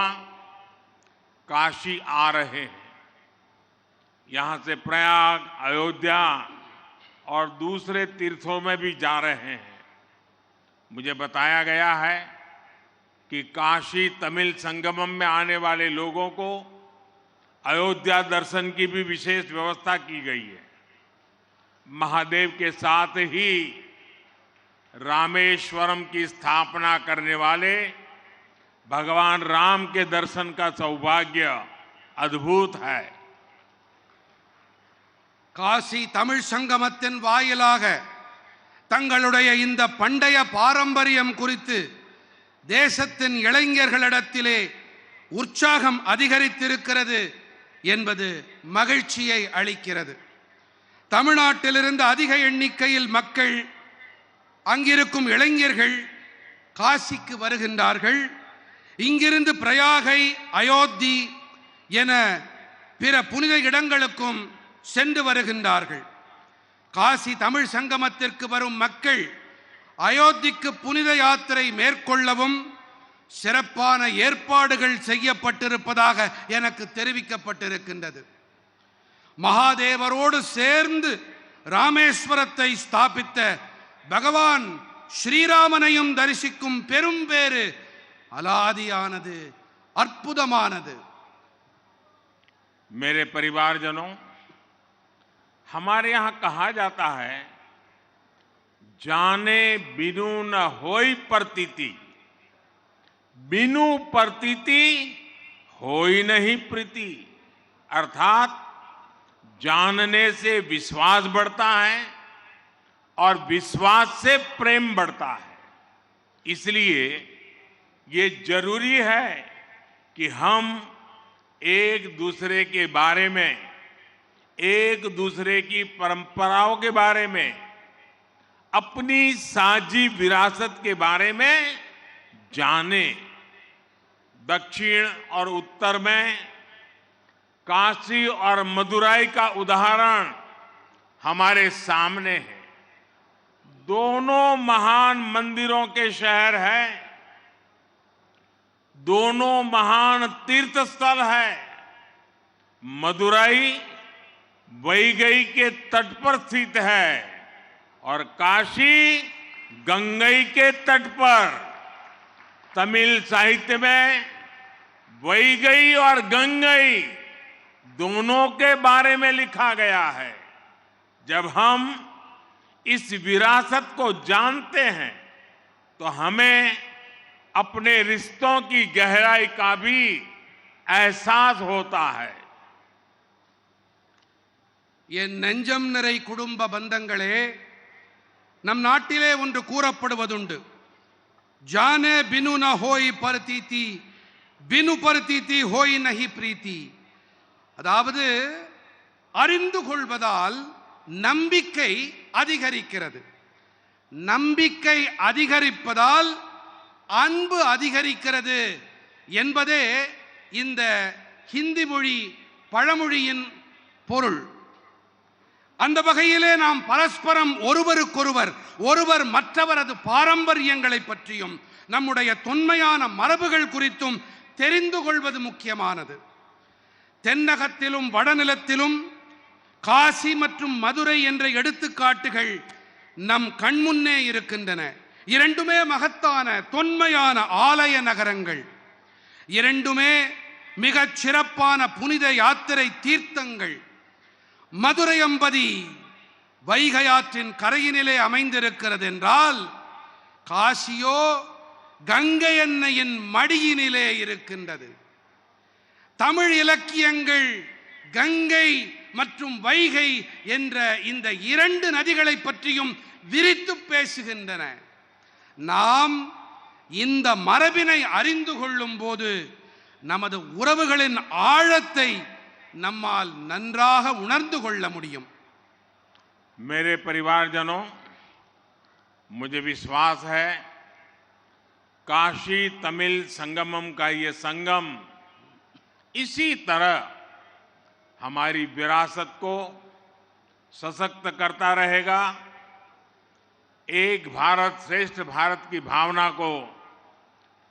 Speaker 8: काशी आ रहे हैं। यहां से प्रयाग, अयोध्या और दूसरे तीर्थों में भी जा रहे हैं। मुझे बताया गया है कि काशी तमिल संगमम में आने वाले लोगों को अयोध्या दर्शन की भी विशेष व्यवस्था की गई है। महादेव के साथ ही रामेश्वरम की स्थापना करने वाले भगवान राम के दर्शन का सौभाग्य अद्भुत है।
Speaker 3: காசி தமிழ் சங்கமத்தின் வாயிலாக தங்களுடைய இந்த பண்டைய பாரம்பரியம் குறித்து தேசத்தின் இளைஞர்களிடத்திலே உற்சாகம் அதிகரித்திருக்கிறது என்பது மகிழ்ச்சியை அளிக்கிறது. தமிழ்நாட்டிலிருந்து அதிக எண்ணிக்கையில் மக்கள், அங்கிருக்கும் இளைஞர்கள் காசிக்கு வருகின்றார்கள். இங்கிருந்து பிரயாகை, அயோத்தி என பிற புனித இடங்களுக்கும் சென்று வருகின்றார்கள். காசி தமிழ் சங்கமத்திற்கு வரும் மக்கள் அயோத்திக்கு புனித யாத்திரை மேற்கொள்ளவும் சிறப்பான ஏற்பாடுகள் செய்யப்பட்டிருப்பதாக எனக்கு தெரிவிக்கப்பட்டிருக்கின்றது. மகாதேவரோடு சேர்ந்து ராமேஸ்வரத்தை ஸ்தாபித்த பகவான் ஸ்ரீராமனையும் தரிசிக்கும் பெரும் பேறு அலாதியானது, அற்புதமானது.
Speaker 8: मेरे परिवारजनों, हमारे यहां कहा जाता है, जाने बिनु न होई प्रतीति, बिनु प्रतीति होई नहीं प्रीति। अर्थात जानने से विश्वास बढ़ता है और विश्वास से प्रेम बढ़ता है। इसलिए ये जरूरी है कि हम एक दूसरे के बारे में, एक दूसरे की परंपराओं के बारे में, अपनी साझी विरासत के बारे में जाने। दक्षिण और उत्तर में काशी और मदुराई का उदाहरण हमारे सामने है। दोनों महान मंदिरों के शहर हैं, दोनों महान तीर्थ स्थल है। मदुराई वैगई के तट पर स्थित है और काशी गंगई के तट पर। तमिल साहित्य में वैगई और गंगई दोनों के बारे में लिखा गया है। जब हम इस विरासत को जानते हैं तो हमें अपने रिश्तों की गहराई का भी एहसास होता है।
Speaker 3: என் நெஞ்சம் நிறை குடும்ப பந்தங்களே, நம் நாட்டிலே ஒன்று கூறப்படுவதுண்டு, ஜானே பினு ந ஹோய் பரதீதி, பினு பரதீதி ஹோய் நஹி பிரீத்தி. அதாவது அறிந்து கொள்வதால் நம்பிக்கை அதிகரிக்கிறது, நம்பிக்கை அதிகரிப்பதால் அன்பு அதிகரிக்கிறது என்பதே இந்த ஹிந்தி மொழி பழமொழியின் பொருள். அந்த வகையிலே நாம் பரஸ்பரம் ஒருவருக்கொருவர், ஒருவர் மற்றவரது பாரம்பரியங்களை பற்றியும் நம்முடைய தொன்மையான மரபுகள் குறித்தும் தெரிந்து கொள்வது முக்கியமானது. தென்னகத்திலும் வடநிலத்திலும் காசி மற்றும் மதுரை என்ற எடுத்துக்காட்டுகள் நம் கண்முன்னே இருக்கின்றன. இரண்டுமே மகத்தான தொன்மையான ஆலய நகரங்கள், இரண்டுமே மிகச் சிறப்பான புனித யாத்திரை தீர்த்தங்கள். மதுரை அம்பதி வைகையாற்றின் கரையினிலே அமைந்திருக்கிறது என்றால், காசியோ கங்கை அன்னையின் மடியினிலே இருக்கின்றது. தமிழ் இலக்கியங்கள் கங்கை மற்றும் வைகை என்ற இந்த இரண்டு நதிகளை பற்றியும் விரித்து பேசுகின்றன. நாம் இந்த மரபினை அறிந்து கொள்ளும் போது நமது உறவுகளின் ஆழத்தை நம்மால் நன்றாக உணர்ந்து கொள்ள முடியும்.
Speaker 8: मेरे परिवारजनों, मुझे विश्वास है काशी तमिल संगमम का ये संगम इसी तरह हमारी विरासत को सशक्त करता रहेगा, एक भारत श्रेष्ठ भारत की भावना को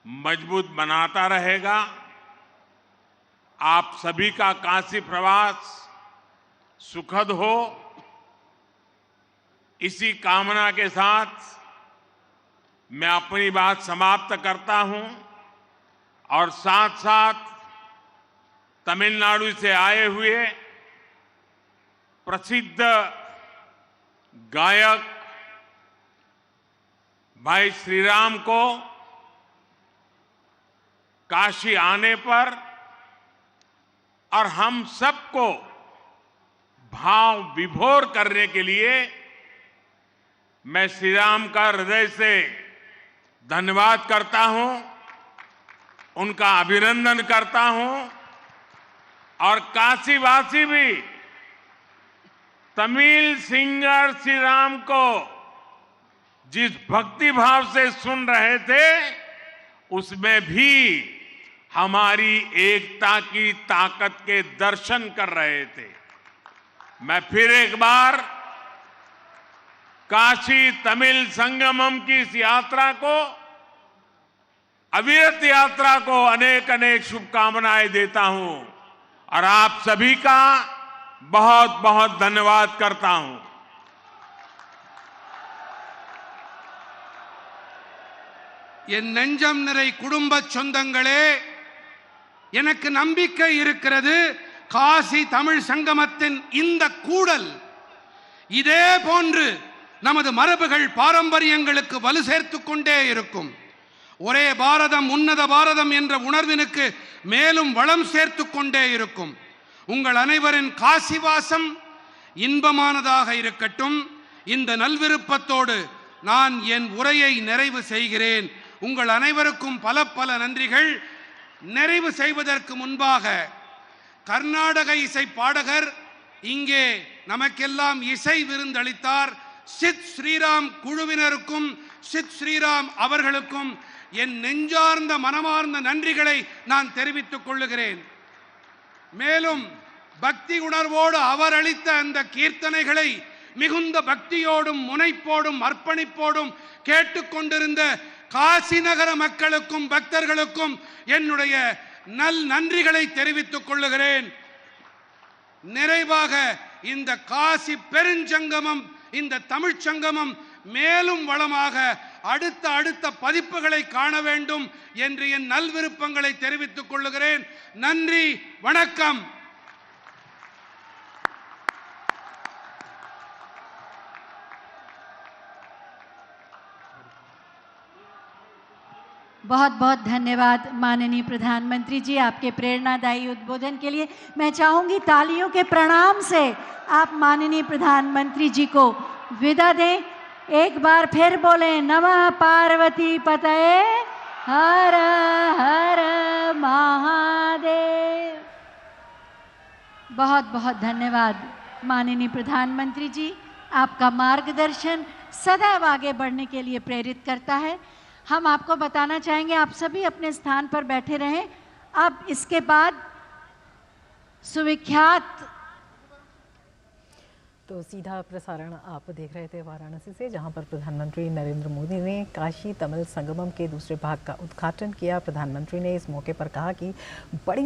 Speaker 8: मजबूत बनाता रहेगा। आप सभी का काशी प्रवास सुखद हो, इसी कामना के साथ मैं अपनी बात समाप्त करता हूं और साथ साथ तमिलनाडु से आए हुए प्रसिद्ध गायक भाई श्रीराम को काशी आने पर और हम सबको भाव विभोर करने के लिए मैं श्रीराम का हृदय से धन्यवाद करता हूं, उनका अभिनंदन करता हूं और काशीवासी भी तमिल सिंगर श्रीराम को जिस भक्ति भाव से सुन रहे थे उसमें भी हमारी एकता की ताकत के दर्शन कर रहे थे। मैं फिर एक बार काशी तमिल संगमम की इस यात्रा को, अविरत यात्रा को अनेक अनेक शुभकामनाएं देता हूं और आप सभी का बहुत बहुत धन्यवाद करता हूं।
Speaker 3: என் நெஞ்சம் நிறை குடும்ப சொந்தங்களே, எனக்கு நம்பிக்கை இருக்கிறது. காசி தமிழ் சங்கமத்தின் இந்த கூடல் இதே போன்று நமது மரபுகள் பாரம்பரியங்களுக்கு வலு சேர்த்துக் கொண்டே இருக்கும். ஒரே பாரதம் உன்னத பாரதம் என்ற உணர்வினுக்கு மேலும் வளம் சேர்த்துக் கொண்டே இருக்கும். உங்கள் அனைவரின் காசிவாசம் இன்பமானதாக இருக்கட்டும். இந்த நல்விருப்பத்தோடு நான் என் உரையை நிறைவு செய்கிறேன். உங்கள் அனைவருக்கும் பல பல நன்றிகள். நிறைவு செய்வதற்கு முன்பாக கர்நாடக இசை பாடகர் இங்கே நமக்கெல்லாம் இசை விருந்தளித்தார். சித் ஸ்ரீராம் குழுவினருக்கும் சித் ஸ்ரீராம் அவர்களுக்கும் என் நெஞ்சார்ந்த மனமார்ந்த நன்றிகளை நான் தெரிவித்துக் கொள்ளுகிறேன். மேலும் பக்தி உணர்வோடு அவர் அளித்த அந்த கீர்த்தனைகளை மிகுந்த பக்தியோடும் முனைப்போடும் அர்ப்பணிப்போடும் கேட்டுக்கொண்டிருந்த காசி நகர மக்களுக்கும் பக்தர்களுக்கும் என்னுடைய நன்றிகளை தெரிவித்துக் கொள்ளுகிறேன். நிறைவாக இந்த காசி பெருஞ்சங்கமம், இந்த தமிழ்ச் சங்கமம் மேலும் வளமாக அடுத்த பதிப்புகளை காண வேண்டும் என்று என் நல்விருப்பங்களை தெரிவித்துக் கொள்ளுகிறேன். நன்றி, வணக்கம்.
Speaker 1: बहुत बहुत धन्यवाद माननीय प्रधानमंत्री जी आपके प्रेरणादायी उद्बोधन के लिए। मैं चाहूंगी तालियों के प्रणाम से आप माननीय प्रधानमंत्री जी को विदा दें। एक बार फिर बोलें, नमः पार्वती पतये हर हर महादेव। बहुत बहुत धन्यवाद माननीय प्रधानमंत्री जी, आपका मार्गदर्शन सदैव आगे बढ़ने के लिए प्रेरित करता है। हम आपको बताना चाहेंगे, आप सभी अपने स्थान पर बैठे रहें। अब इसके बाद सुविख्यात
Speaker 9: तो सीधा प्रसारण आप देख रहे थे वाराणसी से, जहां पर प्रधानमंत्री नरेंद्र मोदी ने काशी तमिल संगमम के दूसरे भाग का उद्घाटन किया। प्रधानमंत्री ने इस मौके पर कहा कि बड़ी